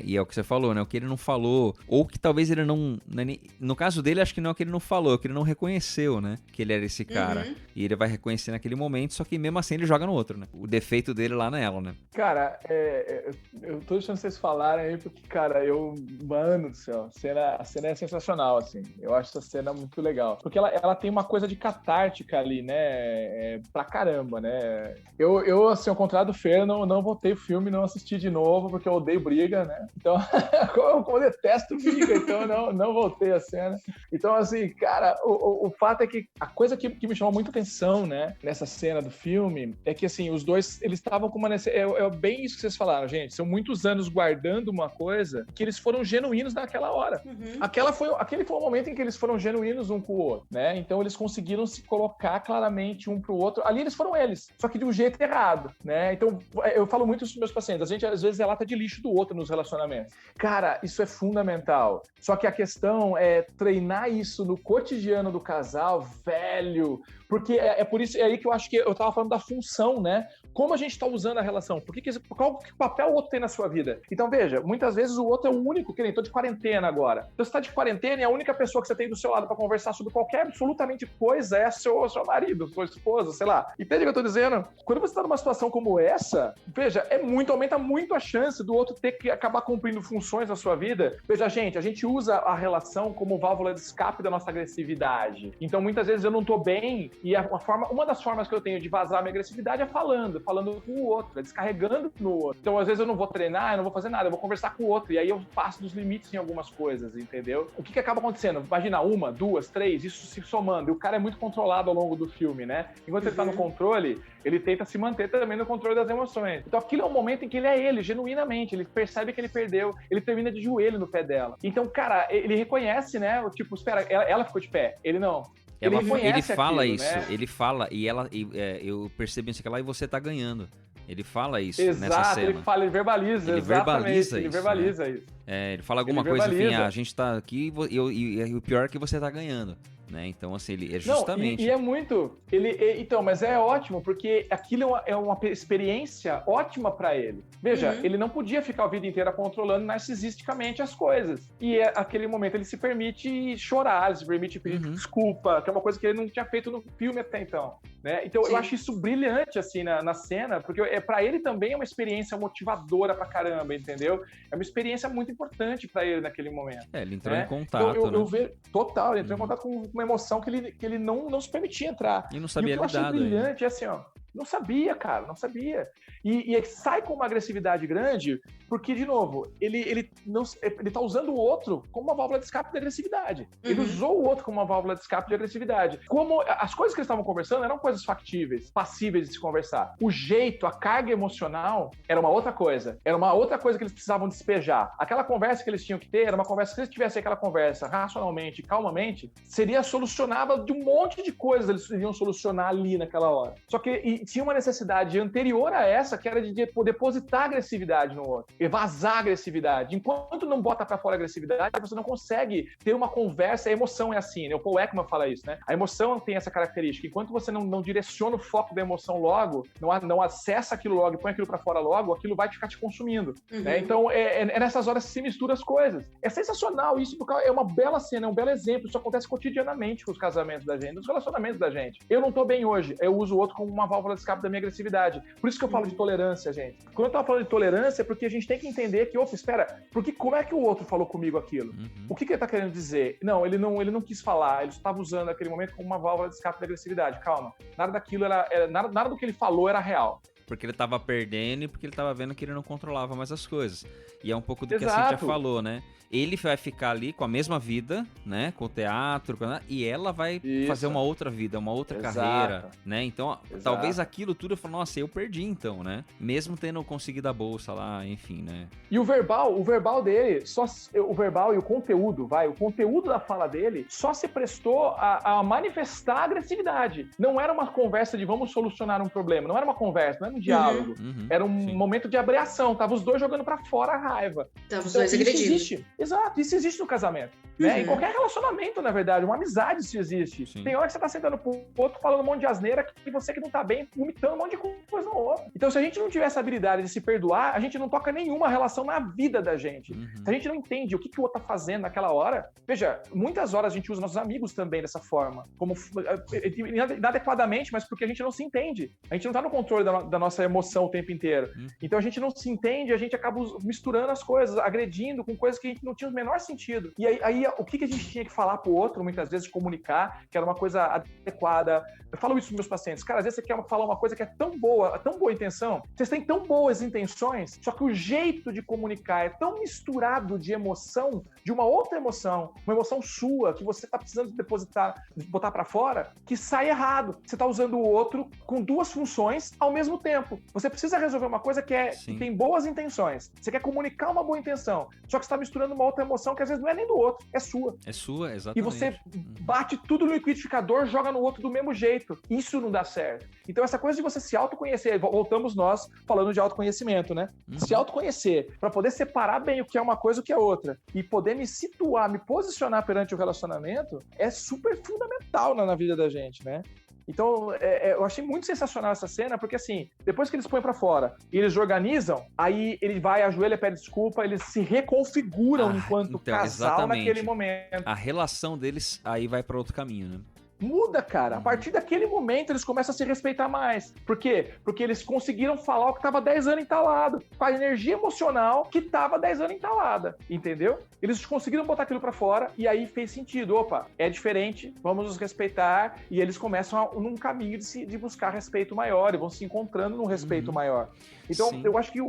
E é o que você falou, né? O que ele não falou, ou que talvez ele não... No caso dele, acho que não é o que ele não falou, é o que ele não reconheceu, né? Que ele era esse cara. E ele vai reconhecer naquele momento, só que mesmo assim ele joga no outro, né? O defeito dele lá nela, né? Cara, eu tô deixando vocês falarem aí, porque, cara, mano do céu, a cena é sensacional, assim. Eu acho essa cena muito legal. Porque ela tem uma coisa de catártica ali, né? Pra caramba, né? Eu, assim, ao contrário do Fer, não voltei o filme, não assisti de novo, porque eu odeio briga, né? Então, eu detesto briga, então eu não voltei a cena. Então, assim, cara, o fato é que a coisa que me chamou muita atenção, né, nessa cena do filme, é que, assim, os dois, eles estavam com uma necessidade... É bem isso que vocês falaram, gente. São muitos anos guardando uma coisa que eles foram genuínos naquela hora. Aquele foi o momento em que eles foram genuínos um com o outro, né? Então, eles conseguiram se colocar claramente um pro outro. Ali eles foram eles, só que de um jeito errado, né? Então, eu falo muito isso pros meus pacientes. A gente, às vezes, é lata de lixo do outro nos relacionamentos. Cara, isso é fundamental. Só que a questão é treinar isso no cotidiano do casal, velho, porque é por isso, é aí que eu acho que eu tava falando da função, né? Como a gente tá usando a relação? Qual papel o outro tem na sua vida? Então, veja, muitas vezes o outro é o único, que nem tô de quarentena agora. Então, você tá de quarentena e a única pessoa que você tem do seu lado pra conversar sobre qualquer absolutamente coisa é seu marido, sua esposa, sei lá. Entende o que eu tô dizendo? Quando você tá numa situação como essa, veja, aumenta muito a chance do outro ter que acabar cumprindo funções na sua vida. Veja, a gente usa a relação como válvula de escape da nossa agressividade. Então, muitas vezes eu não tô bem e uma das formas que eu tenho de vazar a minha agressividade é falando com o outro, descarregando no outro. Então, às vezes eu não vou treinar, eu não vou fazer nada, eu vou conversar com o outro, e aí eu passo dos limites em algumas coisas, entendeu? O que acaba acontecendo? Imagina, 1, 2, 3, isso se somando, e o cara é muito controlado ao longo do filme, né? Enquanto ele tá no controle, ele tenta se manter também no controle das emoções. Então, aquilo é um momento em que ele é ele, genuinamente, ele percebe que ele perdeu, ele termina de joelho no pé dela. Então, cara, ele reconhece, né? Tipo, espera, ela ficou de pé, ele não. Ele fala aquilo, isso, né? ele fala, eu percebo isso aqui lá e você tá ganhando. Ele fala isso nessa Exato, cena. Ele verbaliza, ele verbaliza ele isso. verbaliza Né? isso. Ele fala alguma coisa assim, a gente tá aqui e o pior é que você tá ganhando. Né? Então, assim, ele é justamente... Não, e é muito... Então, mas é ótimo, porque aquilo é uma experiência ótima pra ele. Veja, ele não podia ficar a vida inteira controlando narcisisticamente as coisas. E aquele momento ele se permite chorar, ele se permite pedir desculpa, que é uma coisa que ele não tinha feito no filme até então. Né? Então, eu acho isso brilhante, assim, na cena, porque pra ele também é uma experiência motivadora pra caramba, entendeu? É uma experiência muito importante pra ele naquele momento. Ele entrou em contato, então, eu vejo total, ele entrou em contato com uma emoção que ele não se permitia entrar. E não sabia lidar. O que eu achei brilhante é assim, ó, não sabia, cara, não sabia. E ele sai com uma agressividade grande, porque, de novo, ele tá usando o outro como uma válvula de escape de agressividade. Ele usou o outro como uma válvula de escape de agressividade. Como as coisas que eles estavam conversando eram coisas factíveis, passíveis de se conversar. O jeito, a carga emocional era uma outra coisa. Era uma outra coisa que eles precisavam despejar. Aquela conversa que eles tinham que ter era uma conversa, se eles tivessem aquela conversa racionalmente, calmamente, seria solucionável de um monte de coisas eles iriam solucionar ali naquela hora. Só que tinha uma necessidade anterior a essa, que era de poder depositar agressividade no outro, vazar agressividade. Enquanto não bota pra fora a agressividade, você não consegue ter uma conversa. A emoção é assim, né? O Paul Ekman fala isso, né? A emoção tem essa característica. Enquanto você não direciona o foco da emoção logo, não acessa aquilo logo e põe aquilo pra fora logo, aquilo vai ficar te consumindo. Né? Então, é nessas horas que se mistura as coisas. É sensacional isso, porque é uma bela cena, é um belo exemplo. Isso acontece cotidianamente com os casamentos da gente, nos relacionamentos da gente. Eu não tô bem hoje, eu uso o outro como uma válvula válvula de escape da minha agressividade. Por isso que eu falo de tolerância, gente. Quando eu tava falando de tolerância, é porque a gente tem que entender que, opa, espera, como é que o outro falou comigo aquilo? O que ele tá querendo dizer? Não, ele não quis falar, ele estava usando aquele momento como uma válvula de escape da agressividade. Calma, nada daquilo nada do que ele falou era real. Porque ele tava perdendo e porque ele tava vendo que ele não controlava mais as coisas. E é um pouco do que Exato. a Cíntia falou, né? Ele vai ficar ali com a mesma vida, né? Com o teatro, e ela vai fazer uma outra vida, uma outra carreira, né? Então, talvez aquilo tudo eu falo, nossa, eu perdi então, né? Mesmo tendo conseguido a bolsa lá, enfim, né? E o verbal dele, o verbal e o conteúdo da fala dele só se prestou a manifestar agressividade. Não era uma conversa de vamos solucionar um problema, não era uma conversa, não era um diálogo. Era um momento de abreação, tava os dois jogando pra fora a raiva. Tava os dois agredindo. Exato, isso existe no casamento. Né? Em qualquer relacionamento, na verdade, uma amizade isso existe. Sim. Tem hora que você tá sentando pro outro falando um monte de asneira e você que não tá bem, vomitando um monte de coisa no outro. Então, se a gente não tiver essa habilidade de se perdoar, a gente não toca nenhuma relação na vida da gente. Se a gente não entende o que o outro tá fazendo naquela hora, veja, muitas horas a gente usa nossos amigos também dessa forma, como inadequadamente, mas porque a gente não se entende. A gente não tá no controle da nossa emoção o tempo inteiro. Então, a gente não se entende, a gente acaba misturando as coisas, agredindo com coisas que a gente não tinha o menor sentido. E aí o que a gente tinha que falar pro outro, muitas vezes, comunicar, que era uma coisa adequada. Eu falo isso pros meus pacientes. Cara, às vezes você quer falar uma coisa que é tão boa intenção, vocês têm tão boas intenções, só que o jeito de comunicar é tão misturado de emoção, de uma outra emoção, uma emoção sua, que você tá precisando botar pra fora, que sai errado. Você tá usando o outro com duas funções ao mesmo tempo. Você precisa resolver uma coisa que tem boas intenções. Você quer comunicar uma boa intenção, só que você tá misturando uma outra emoção que às vezes não é nem do outro, é sua. É sua, exatamente. E você bate tudo no liquidificador, joga no outro do mesmo jeito. Isso não dá certo. Então essa coisa de você se autoconhecer, voltamos nós falando de autoconhecimento, né? Se autoconhecer, para poder separar bem o que é uma coisa e o que é outra, e poder me situar, me posicionar perante o relacionamento, é super fundamental na vida da gente, né? Então, eu achei muito sensacional essa cena, porque assim, depois que eles põem pra fora e eles organizam, aí ele vai, ajoelha, pede desculpa, eles se reconfiguram enquanto casal exatamente. Naquele momento. A relação deles aí vai pra outro caminho, né? Muda, cara. A partir daquele momento, eles começam a se respeitar mais. Por quê? Porque eles conseguiram falar o que estava 10 anos entalado, com a energia emocional que estava 10 anos entalada, entendeu? Eles conseguiram botar aquilo para fora e aí fez sentido. Opa, é diferente, vamos nos respeitar. E eles começam num caminho de buscar respeito maior e vão se encontrando num respeito maior. Então, eu acho que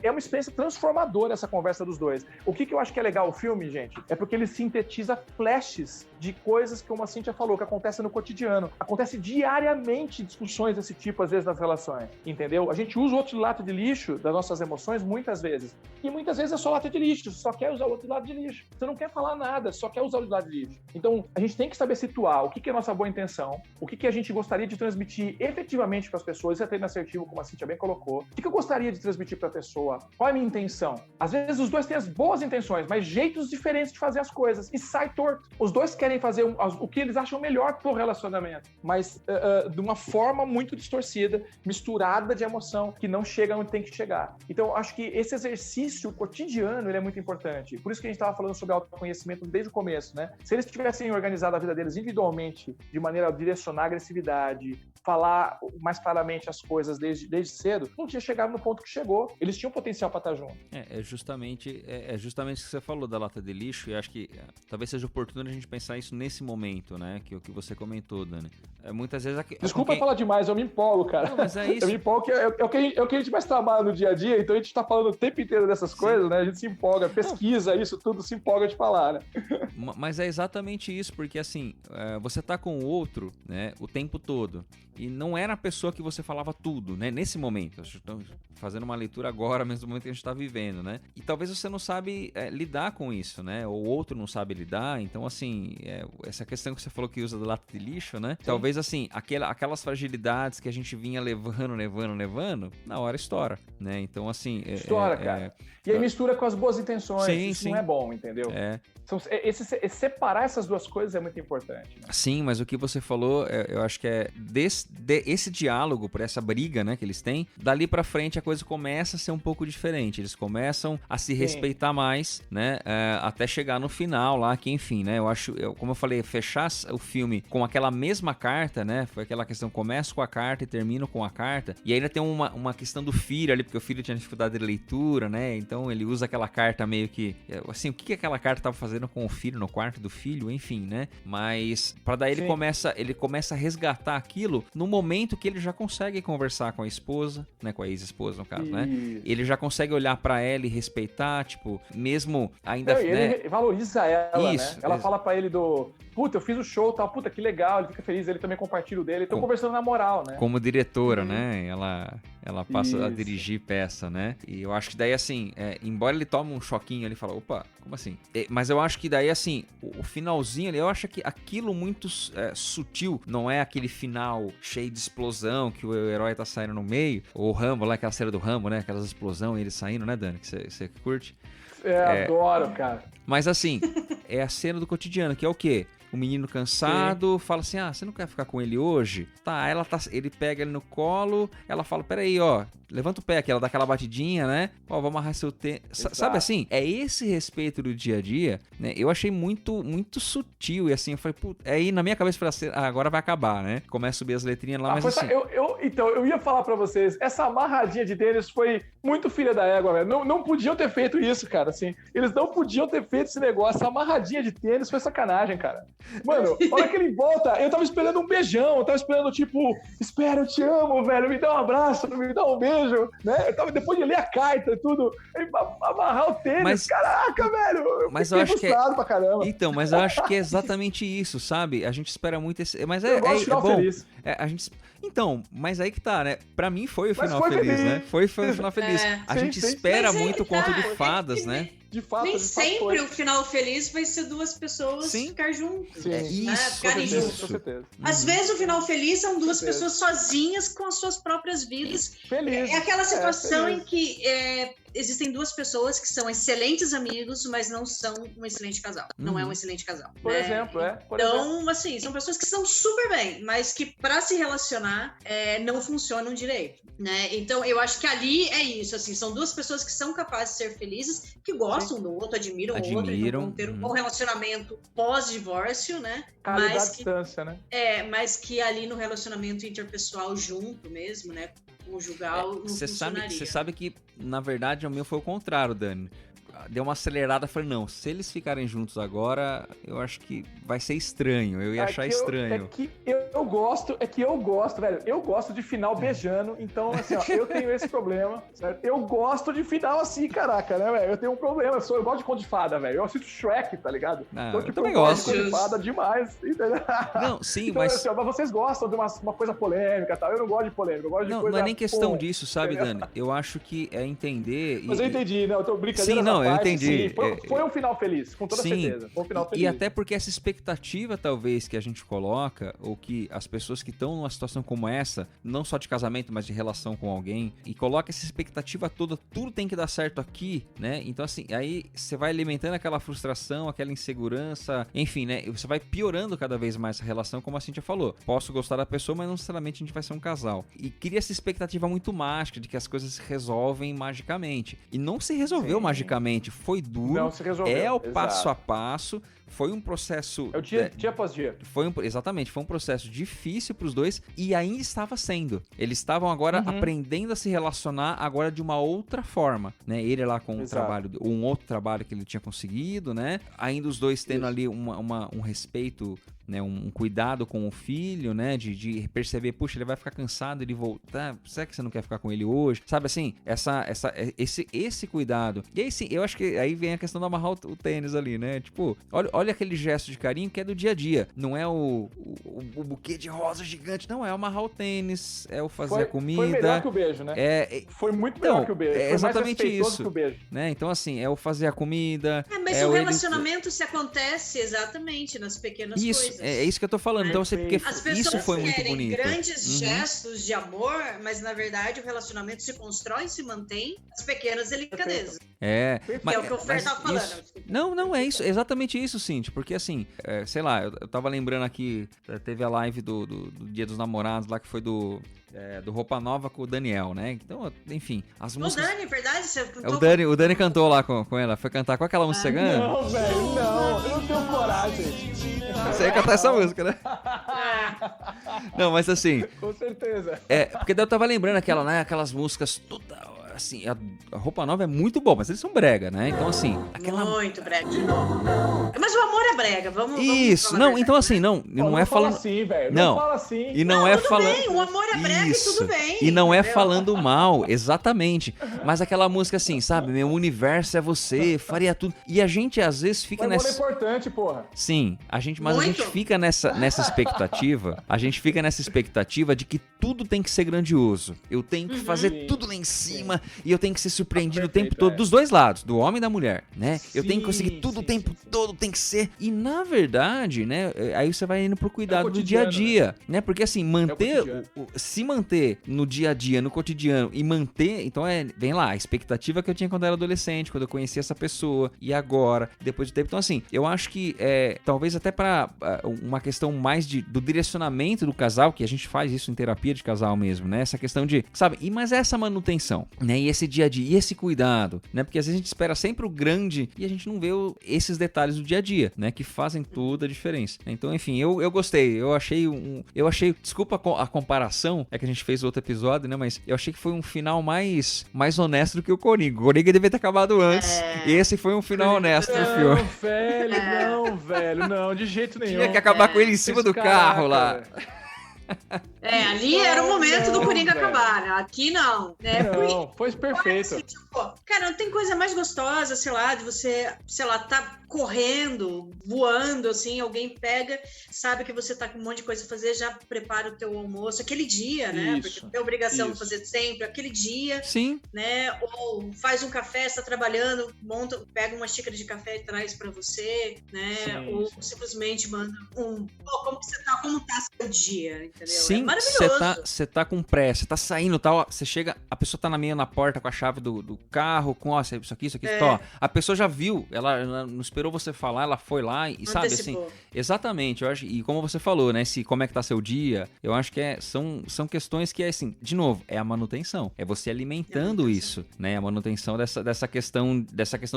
é uma experiência transformadora essa conversa dos dois. O que eu acho que é legal o filme, gente, é porque ele sintetiza flashes de coisas que, como a Cíntia falou, que acontece no cotidiano. Acontece diariamente discussões desse tipo, às vezes, nas relações, entendeu? A gente usa o outro lado de lixo das nossas emoções muitas vezes. E muitas vezes é só lata de lixo, só quer usar o outro lado de lixo. Você não quer falar nada, só quer usar o outro lado de lixo. Então, a gente tem que saber situar o que é nossa boa intenção, o que a gente gostaria de transmitir efetivamente para as pessoas, isso é treino assertivo, como a Cíntia bem colocou. O que eu gostaria de transmitir para a pessoa? Qual é a minha intenção? Às vezes os dois têm as boas intenções, mas jeitos diferentes de fazer as coisas. E sai torto. Os dois querem fazer o que eles acham melhor pro relacionamento, mas de uma forma muito distorcida, misturada de emoção, que não chega onde tem que chegar. Então, acho que esse exercício cotidiano, ele é muito importante. Por isso que a gente estava falando sobre autoconhecimento desde o começo, né? Se eles tivessem organizado a vida deles individualmente, de maneira a direcionar a agressividade, falar mais claramente as coisas desde cedo, não tinha chegado no ponto que chegou. Eles tinham potencial para estar juntos. É justamente o que você falou da lata de lixo, e acho que talvez seja oportuno a gente pensar isso nesse momento, né? Que o que você comentou, Dani. Muitas vezes... Desculpa falar demais, eu me empolgo, cara. Não, mas é isso. Eu me empolgo, é o que a gente mais trabalha no dia a dia, então a gente tá falando o tempo inteiro dessas coisas, né? A gente se empolga, pesquisa isso tudo, se empolga de falar, né? Mas é exatamente isso, porque assim, você tá com o outro, né, o tempo todo, e não era a pessoa que você falava tudo, né, nesse momento. Estou fazendo uma leitura agora, mesmo no momento que a gente tá vivendo, né? E talvez você não sabe lidar com isso, né? Ou o outro não sabe lidar, então assim, essa questão que você falou que usa do lata de lixo, né? Sim. Talvez assim, aquelas fragilidades que a gente vinha levando, na hora estoura, né? Então assim... Estoura, cara. E aí mistura com as boas intenções, isso não é bom, entendeu? Então, separar essas duas coisas é muito importante. Né? Sim, mas o que você falou, eu acho que esse diálogo, por essa briga, né, que eles têm, dali pra frente a coisa começa a ser um pouco diferente. Eles começam a se respeitar mais, né, até chegar no final lá, que enfim, né, como eu falei, fechar o filme filme com aquela mesma carta, né? Foi aquela questão, começo com a carta e termino com a carta. E ainda tem uma questão do filho ali, porque o filho tinha dificuldade de leitura, né? Então ele usa aquela carta meio que... Assim, o que aquela carta tava fazendo com o filho, no quarto do filho, enfim, né? Mas pra daí ele começa a resgatar aquilo no momento que ele já consegue conversar com a esposa, né? Com a ex-esposa, no caso, né? Ele já consegue olhar pra ela e respeitar, tipo, mesmo ainda... Ele valoriza ela, Isso, né? Ela fala pra ele puta, eu fiz o show, tal, puta, que legal, ele fica feliz, ele também compartilha o dele, estão conversando na moral, né? Como diretora, né? Ela passa a dirigir peça, né? E eu acho que daí, assim, embora ele tome um choquinho ali e fala, opa, como assim? Mas eu acho que daí, assim, o finalzinho ali, eu acho que aquilo muito sutil, não é aquele final cheio de explosão, que o herói tá saindo no meio, ou o Rambo, lá, aquela cena do Rambo, né? Aquelas explosões, ele saindo, né, Dani? Que você curte? Adoro, cara. Mas assim, é a cena do cotidiano, que é o quê? O menino cansado fala assim, você não quer ficar com ele hoje? Tá, ele pega ele no colo, ela fala, peraí, ó, levanta o pé aqui, ela dá aquela batidinha, né? Ó, vou amarrar seu tênis. Sabe assim? É esse respeito do dia a dia, né? Eu achei muito, muito sutil e assim, eu falei, puta, aí na minha cabeça eu falei assim, agora vai acabar, né? Começa a subir as letrinhas lá, mas assim... Então, eu ia falar pra vocês, essa amarradinha de tênis foi muito filha da égua, velho. Não podiam ter feito isso, cara, assim. Eles não podiam ter feito esse negócio. Essa amarradinha de tênis foi sacanagem, cara. Mano, a hora que ele volta, eu tava esperando um beijão, eu tava esperando, tipo, espera, eu te amo, velho, me dá um abraço, me dá um beijo, né? Eu tava, depois de ler a carta e tudo, amarrar o tênis, caraca, velho. Mas eu acho que pra caramba. Então, mas eu acho que é exatamente isso, sabe? A gente espera muito esse... Mas eu gosto de final bom. Feliz. Então, mas aí que tá, né? Pra mim foi o final feliz, né? Foi o final feliz. A gente espera muito o conto de fadas, né? De fato, nem sempre o final feliz vai ser duas pessoas ficar juntas. Sim. Né? Isso, ficarem juntas. Com certeza. Às vezes o final feliz são duas pessoas sozinhas com as suas próprias vidas. Feliz. É aquela situação em que existem duas pessoas que são excelentes amigos, mas não são um excelente casal. Não é um excelente casal. Por exemplo, Então, assim, são pessoas que são super bem, mas que pra se relacionar não funcionam direito, né? Então, eu acho que ali é isso, assim, são duas pessoas que são capazes de ser felizes, que gostam do outro, admiram o outro, e vão ter um bom relacionamento pós-divórcio, né? Cara, da distância, né? Mas que ali no relacionamento interpessoal junto mesmo, né? Conjugal, não funcionaria. Você sabe que, na verdade, o meu foi o contrário, Dani. Deu uma acelerada, falei, não, se eles ficarem juntos agora, eu acho que vai ser estranho, eu ia achar estranho. Eu gosto, velho, eu gosto de final beijando, então, assim, ó, eu tenho esse problema, certo? Eu gosto de final assim, caraca, né, velho? Eu tenho um problema, eu gosto de conto de fada, velho, eu assisto Shrek, tá ligado? Então, eu também gosto. De conto de fada demais, entendeu? Não, sim, então, mas... Assim, ó, mas vocês gostam de uma coisa polêmica e tal, eu não gosto de polêmica, eu gosto de coisa... Não é nem questão disso, sabe, Dani? Eu acho que é entender... Mas eu entendi, né? Eu tô brincando. Sim, não, eu entendi. Sim, foi um final feliz, com toda certeza. Foi um final feliz. E até porque essa expectativa, talvez, que a gente coloca, ou que as pessoas que estão numa situação como essa, não só de casamento, mas de relação com alguém, e coloca essa expectativa toda, tudo tem que dar certo aqui, né? Então, assim, aí você vai alimentando aquela frustração, aquela insegurança, enfim, né? Você vai piorando cada vez mais essa relação, como a Cíntia falou. Posso gostar da pessoa, mas não necessariamente a gente vai ser um casal. E cria essa expectativa muito mágica de que as coisas se resolvem magicamente. E não se resolveu magicamente, foi duro. Não se resolveu. É o passo a passo. Foi um processo... É o dia após dia. Exatamente, foi um processo difícil para os dois e ainda estava sendo. Eles estavam agora aprendendo a se relacionar agora de uma outra forma, né? Ele lá com um outro trabalho que ele tinha conseguido, né? Ainda os dois tendo ali um respeito, né? Um cuidado com o filho, né? De perceber, puxa, ele vai ficar cansado, ele voltar. Será que você não quer ficar com ele hoje? Sabe assim? Esse cuidado. E aí sim, eu acho que aí vem a questão de amarrar o tênis ali, né? Tipo, olha aquele gesto de carinho que é do dia a dia. Não é o buquê de rosa gigante, não. É amarrar o tênis, é o fazer a comida. Foi melhor que o beijo, né? Foi muito melhor que o beijo. É exatamente foi mais isso. Que o beijo. Né? Então, assim, é o fazer a comida. Mas o relacionamento se acontece exatamente nas pequenas coisas. É isso que eu tô falando. Então, porque isso foi muito bonito. Grandes gestos de amor, mas na verdade o relacionamento se constrói e se mantém nas pequenas delicadezas. É. Que é o que o Fer tava falando. Isso... Não, é isso, exatamente isso, Cintia. Porque assim, sei lá, eu tava lembrando aqui, teve a live do Dia dos Namorados lá, que foi do Roupa Nova com o Daniel, né? Então, enfim, as músicas... O Dani, verdade? Você cantou o Dani cantou lá com ela, foi cantar com aquela música cigana? Não, velho, não, eu não tenho coragem. Você ia cantar essa música, né? Não, mas assim... Com certeza. Porque daí eu tava lembrando aquelas músicas toda... Assim, a Roupa Nova é muito boa, mas eles são brega, né? Então, assim... Muito brega. Mas o amor é brega, vamos Isso, falar não, verdade, então assim, né? não é falando... assim, velho. Não Fala assim. E não é tudo falando... bem, o amor é brega Isso. e tudo bem. E não é entendeu? falando mal, exatamente. Mas aquela música assim, sabe? Meu universo é você, faria tudo. E a gente às vezes fica Mas nessa... é importante, porra. Sim, a gente Muito. fica nessa expectativa. A gente fica nessa expectativa de que tudo tem que ser grandioso. Eu tenho que fazer Sim. tudo lá em cima e eu tenho que ser surpreendido o Perfeito, tempo todo, dos dois lados, do homem e da mulher, né? Eu tenho que conseguir Sim, tudo o sim, tempo sim. todo, tem que ser. E na verdade, né? Aí você vai indo pro cuidado do dia a cotidiano, dia, né? Porque assim, manter, cotidiano. se manter no dia a dia, no cotidiano e manter, então vem lá, a expectativa que eu tinha quando eu era adolescente, quando eu conheci essa pessoa e agora, depois de tempo. Então assim, eu acho que talvez até pra uma questão mais do direcionamento do casal, que a gente faz isso em terapia de casal mesmo, né? Essa questão de, sabe, mas essa manutenção, né? E esse dia a dia, e esse cuidado, né? Porque às vezes a gente espera sempre o grande e a gente não vê esses detalhes do dia a dia, né? Que fazem toda a diferença. Então, enfim, eu gostei. Eu achei, desculpa a comparação, é que a gente fez outro episódio, né? Mas eu achei que foi um final mais honesto do que o Coringa. O Coringa devia ter acabado antes. E esse foi um final honesto do filme. Não, velho, não, de jeito nenhum. Tinha que acabar com ele em cima do carro lá. Velho. Ali era o momento do Coringa velho. acabar, né? Aqui não, né? Não, foi perfeito. Assim, tipo, cara, não tem coisa mais gostosa, sei lá, de você, sei lá, tá correndo, voando, assim, alguém pega, sabe que você tá com um monte de coisa a fazer, já prepara o teu almoço, aquele dia, né? Isso, Porque tem obrigação de isso. fazer sempre, aquele dia, Sim. né? Ou faz um café, está trabalhando, pega uma xícara de café e traz pra você, né? Sim, Ou sim. simplesmente manda como que você tá, como tá seu dia, entendeu? Sim, é maravilhoso. você tá com pressa, você tá saindo, tal, você chega, a pessoa tá meio na porta com a chave do carro, com isso aqui, ó, a pessoa já viu, ela não esperou você falar, ela foi lá e sabe assim, exatamente, eu acho, e como você falou, né, como é que tá seu dia, eu acho que são questões que assim, de novo, é a manutenção, é você alimentando isso, né, a manutenção dessa questão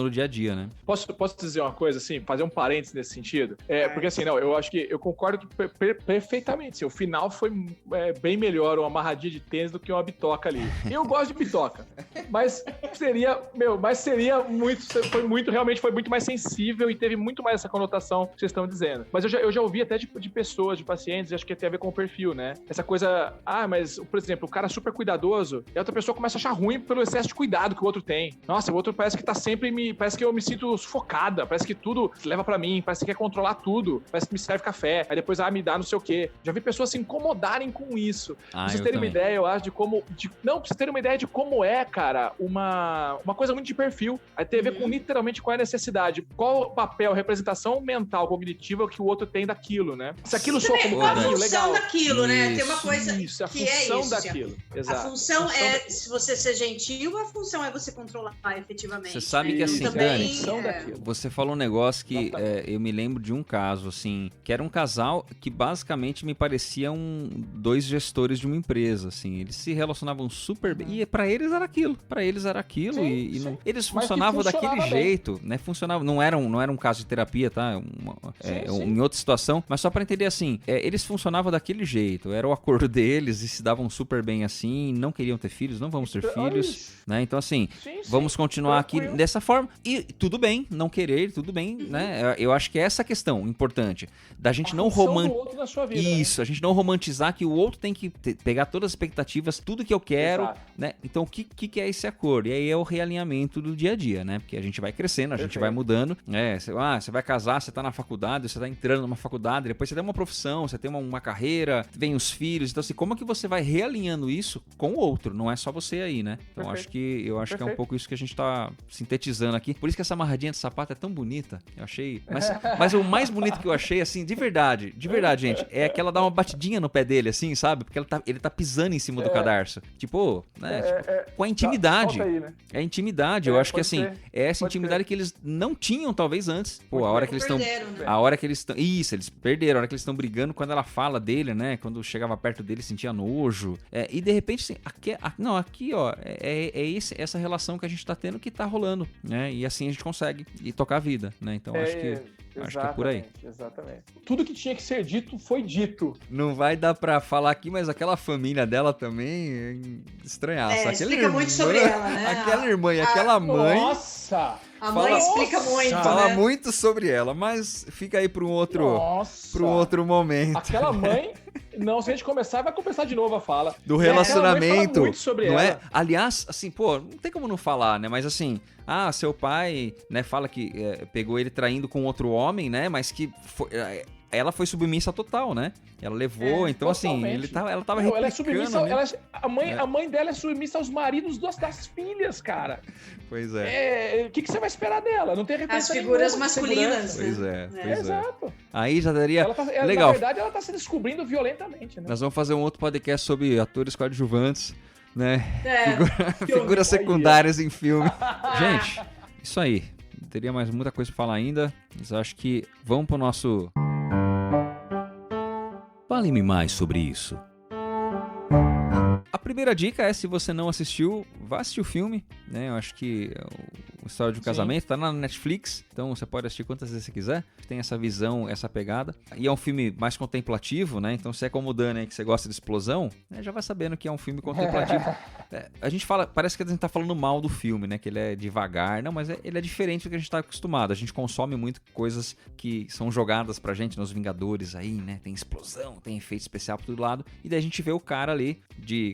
do dia a dia, né. Posso dizer uma coisa, assim, fazer um parênteses nesse sentido? Porque assim, não, eu acho que eu concordo perfeitamente, assim, o final foi bem melhor uma amarradinha de tênis do que uma bitoca ali. Eu gosto de bitoca, mas realmente foi muito mais sensível e teve muito mais essa conotação que vocês estão dizendo. Mas eu já ouvi até de pessoas, de pacientes, acho que tem a ver com o perfil, né? Essa coisa, mas, por exemplo, o cara é super cuidadoso e a outra pessoa começa a achar ruim pelo excesso de cuidado que o outro tem. Nossa, o outro parece que tá sempre parece que eu me sinto sufocada, parece que tudo leva pra mim, parece que quer controlar tudo, parece que me serve café, aí depois me dá não sei o quê. Já vi pessoas se incomodarem com isso. Pra vocês terem uma ideia, eu acho, pra vocês terem uma ideia de como cara, uma coisa muito de perfil. Aí tem a ver com literalmente qual é a necessidade, qual o papel, representação mental, cognitiva que o outro tem daquilo, né? Se aquilo soa como a caminho, função legal. daquilo, né? Tem uma coisa Isso, a que função é isso. daquilo. Exato. A função se você ser gentil, a função é você controlar efetivamente. Você sabe que né? assim, também, Dani, você falou um negócio que eu me lembro de um caso, assim, que era um casal que basicamente me pareciam dois gestores de uma empresa, assim, eles se relacionavam super bem, e pra eles era aquilo, Sim. Eles funcionavam daquele bem. jeito, né, funcionava, não era um caso de terapia, tá, em outra situação, mas só pra entender assim, eles funcionavam daquele jeito, era o acordo deles e se davam super bem assim, não queriam ter filhos, não vamos ter filhos, né, então assim, vamos continuar aqui dessa forma, e tudo bem, não querer, tudo bem, né, eu acho que é essa questão importante, da gente não romantizar isso, a gente não romantizar que o outro tem que pegar todas as expectativas, tudo que eu quero, Exato. né? Então o que é esse acordo? E aí é o realinhamento do dia a dia, né? Porque a gente vai crescendo, a gente vai mudando, Você vai casar, você tá na faculdade, você tá entrando numa faculdade, depois você tem uma profissão, você tem uma carreira, vem os filhos. Então, assim, como é que você vai realinhando isso com o outro? Não é só você aí, né? Então, eu acho que é um pouco isso que a gente tá sintetizando aqui. Por isso que essa amarradinha de sapato é tão bonita. Eu achei... Mas o mais bonito que eu achei, assim, de verdade, gente, é que ela dá uma batidinha no pé dele, assim, sabe? Porque ele tá pisando em cima do cadarço. Tipo, né? Com a intimidade. Aí, né? É intimidade. Eu acho que, assim, é essa Pode intimidade que eles não tinham, talvez, antes. Pô, a hora que eles estão... Né? A hora que eles estão... Isso, eles perderam. A hora que eles estão brigando, quando ela fala dele, né? Quando chegava perto dele, sentia nojo. E, de repente, assim, aqui, ó, essa relação que a gente tá tendo que tá rolando, né? E assim a gente consegue tocar a vida, né? Então, acho que é por aí. Exatamente. Tudo que tinha que ser dito foi dito. Não vai dar pra falar aqui, mas aquela família dela também é estranhaça. Explica muito sobre ela, né? Aquela irmã e aquela mãe... Nossa! A mãe explica muito, Fala né? muito sobre ela, mas fica aí para um outro momento. Aquela mãe... Não, se a gente começar, vai começar de novo a fala. Do relacionamento. Fala muito sobre não ela. É? Aliás, assim, pô, não tem como não falar, né? Mas assim, seu pai, né, fala que pegou ele traindo com outro homem, né? Mas que ela foi submissa total, né? Ela levou, então totalmente. assim, ela tava replicando. Ela é submissa, a mãe dela é submissa aos maridos das filhas, cara. Pois é. O que você vai esperar dela? Não tem As figuras masculinas. Pois é. Exato. Aí já daria... Legal. Na verdade, ela tá se descobrindo violentamente, né? Nós vamos fazer um outro podcast sobre atores coadjuvantes, né? Figuras filme, secundárias em filme. Gente, isso aí. Teria mais muita coisa pra falar ainda, mas acho que vamos pro nosso... Fale-me mais sobre isso. A primeira dica é, se você não assistiu, vá assistir o filme, né? Eu acho que o História de um Casamento tá na Netflix, então você pode assistir quantas vezes você quiser. Tem essa visão, essa pegada. E é um filme mais contemplativo, né? Então, se é como o Dani aí, que você gosta de explosão, né, já vai sabendo que é um filme contemplativo. A gente fala, parece que a gente tá falando mal do filme, né? Que ele é devagar. Não, mas ele é diferente do que a gente tá acostumado. A gente consome muito coisas que são jogadas pra gente nos Vingadores aí, né? Tem explosão, tem efeito especial por todo lado. E daí a gente vê o cara ali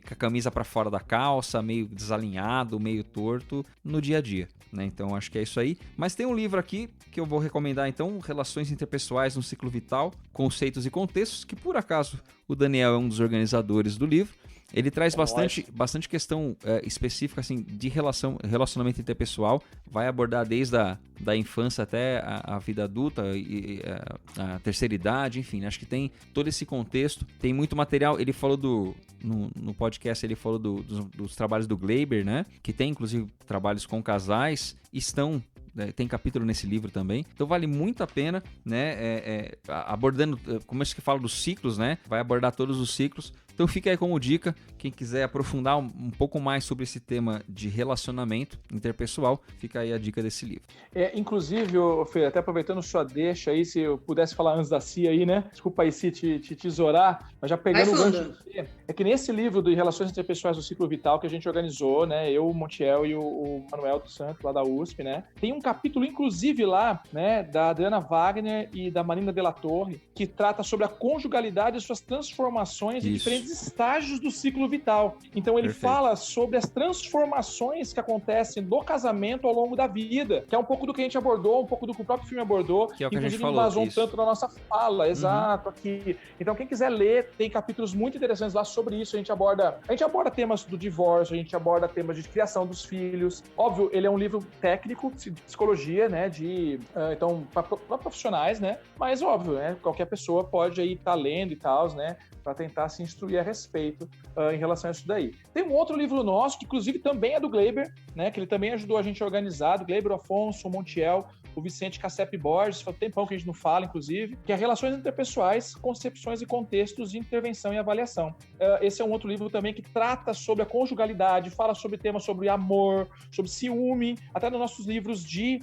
com a camisa pra fora da calça, meio desalinhado, meio torto, no dia a dia, né? Então acho que é isso aí. Mas tem um livro aqui que eu vou recomendar, então, Relações Interpessoais no Ciclo Vital, Conceitos e Contextos, que por acaso o Daniel é um dos organizadores do livro. Ele traz bastante questão específica assim, de relacionamento interpessoal. Vai abordar desde da infância até a vida adulta e a terceira idade, enfim. Acho que tem todo esse contexto. Tem muito material. Ele falou no podcast, ele falou dos trabalhos do Gleiber, né? Que tem, inclusive, trabalhos com casais. Tem capítulo nesse livro também. Então vale muito a pena, né? Abordando, como é que fala dos ciclos, né? Vai abordar todos os ciclos. Então fica aí como dica, quem quiser aprofundar um pouco mais sobre esse tema de relacionamento interpessoal, fica aí a dica desse livro. Inclusive, Fê, até aproveitando sua deixa aí, se eu pudesse falar antes da Cia aí, né? Desculpa aí se te tesourar, mas já pegando o gancho do Fê, é que nesse livro de Relações Interpessoais do Ciclo Vital que a gente organizou, né? Eu, o Montiel e o Manuel dos Santos, lá da USP, né? Tem um capítulo, inclusive, lá, né? Da Adriana Wagner e da Marina de la Torre, que trata sobre a conjugalidade e suas transformações em diferentes estágios do ciclo vital. Então ele fala sobre as transformações que acontecem do casamento ao longo da vida, que é um pouco do que a gente abordou, um pouco do que o próprio filme abordou, que é o que inclusive a gente falou, embasou um tanto na nossa fala, exato, aqui. Então quem quiser ler, tem capítulos muito interessantes lá sobre isso. A gente aborda temas do divórcio, a gente aborda temas de criação dos filhos. Óbvio, ele é um livro técnico de psicologia, né, então para profissionais, né, mas óbvio, né, qualquer pessoa pode aí estar lendo e tal, né, para tentar se instruir a respeito em relação a isso daí. Tem um outro livro nosso, que inclusive também é do Gleiber, né, que ele também ajudou a gente a organizar, do Gleiber, Afonso, o Montiel, o Vicente Cassep Borges, faz tempão que a gente não fala, inclusive, que é Relações Interpessoais, Concepções e Contextos de Intervenção e Avaliação. Esse é um outro livro também que trata sobre a conjugalidade, fala sobre temas sobre amor, sobre ciúme, até nos nossos livros de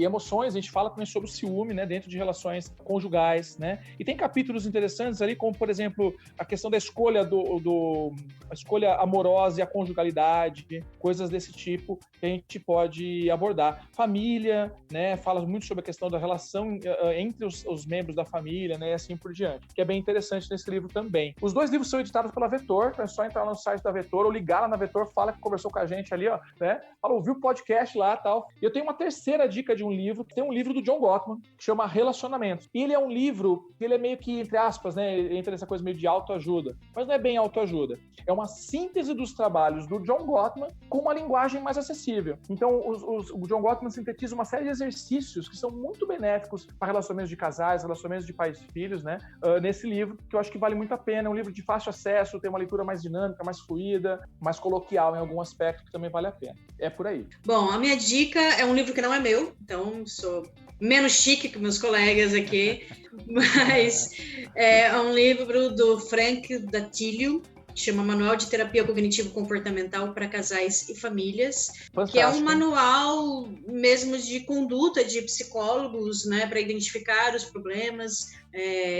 emoções, a gente fala também sobre o ciúme, né, dentro de relações conjugais, né, e tem capítulos interessantes ali, como, por exemplo, a questão da escolha a escolha amorosa e a conjugalidade, coisas desse tipo que a gente pode abordar. Família, né? Fala muito sobre a questão da relação entre os membros da família, né? E assim por diante, que é bem interessante nesse livro também. Os 2 livros são editados pela Vetor, então é só entrar no site da Vetor ou ligar lá na Vetor, fala que conversou com a gente ali, ó, né? Fala, ouviu o podcast lá e tal. E eu tenho uma terceira dica de um livro, que tem um livro do John Gottman, que chama Relacionamentos. E ele é um livro, ele é meio que, entre aspas, né? Ele entra nessa coisa meio de autoajuda, mas não é bem autoajuda. É uma síntese dos trabalhos do John Gottman com uma linguagem mais acessível. Então, o John Gottman sintetiza uma série de exercícios que são muito benéficos para relacionamentos de casais, relacionamentos de pais e filhos, né? Nesse livro, que eu acho que vale muito a pena. É um livro de fácil acesso, tem uma leitura mais dinâmica, mais fluida, mais coloquial em algum aspecto, que também vale a pena. É por aí. Bom, a minha dica é um livro que não é meu, então sou menos chique que meus colegas aqui, mas é um livro do Frank Datilio, que chama Manual de Terapia Cognitivo-Comportamental para Casais e Famílias, Fantástico. que é um manual mesmo de conduta de psicólogos, né, para identificar os problemas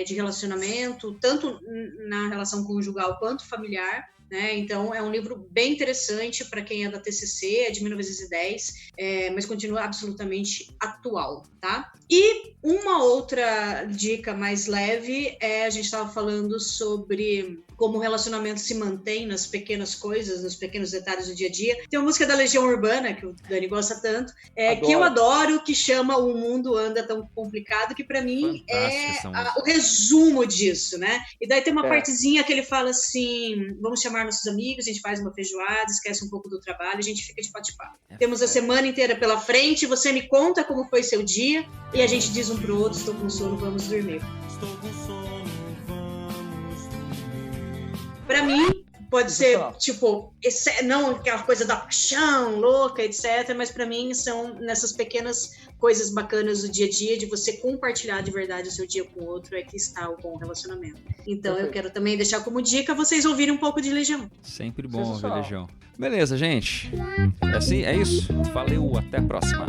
de relacionamento, tanto na relação conjugal quanto familiar. Né? Então, é um livro bem interessante para quem é da TCC, é de 1910, mas continua absolutamente atual, tá? E uma outra dica mais leve a gente estava falando sobre como o relacionamento se mantém nas pequenas coisas, nos pequenos detalhes do dia a dia. Tem uma música da Legião Urbana, que o Dani gosta tanto, que eu adoro, que chama O Mundo Anda Tão Complicado, que para mim o resumo disso, né? E daí tem uma partezinha que ele fala assim, vamos chamar nossos amigos, a gente faz uma feijoada, esquece um pouco do trabalho, a gente fica de bate-papo. Temos a semana inteira pela frente, você me conta como foi seu dia, e a gente diz um pro outro, estou com sono, vamos dormir. Estou com sono, vamos dormir. Pra mim, pode ser, tipo, não aquela coisa da paixão louca, etc., mas pra mim são nessas pequenas coisas bacanas do dia a dia, de você compartilhar de verdade o seu dia com o outro, é que está o bom relacionamento. Então, eu quero também deixar como dica vocês ouvirem um pouco de Legião. Sempre bom ouvir Legião. Beleza, gente? É assim? É isso? Valeu, até a próxima.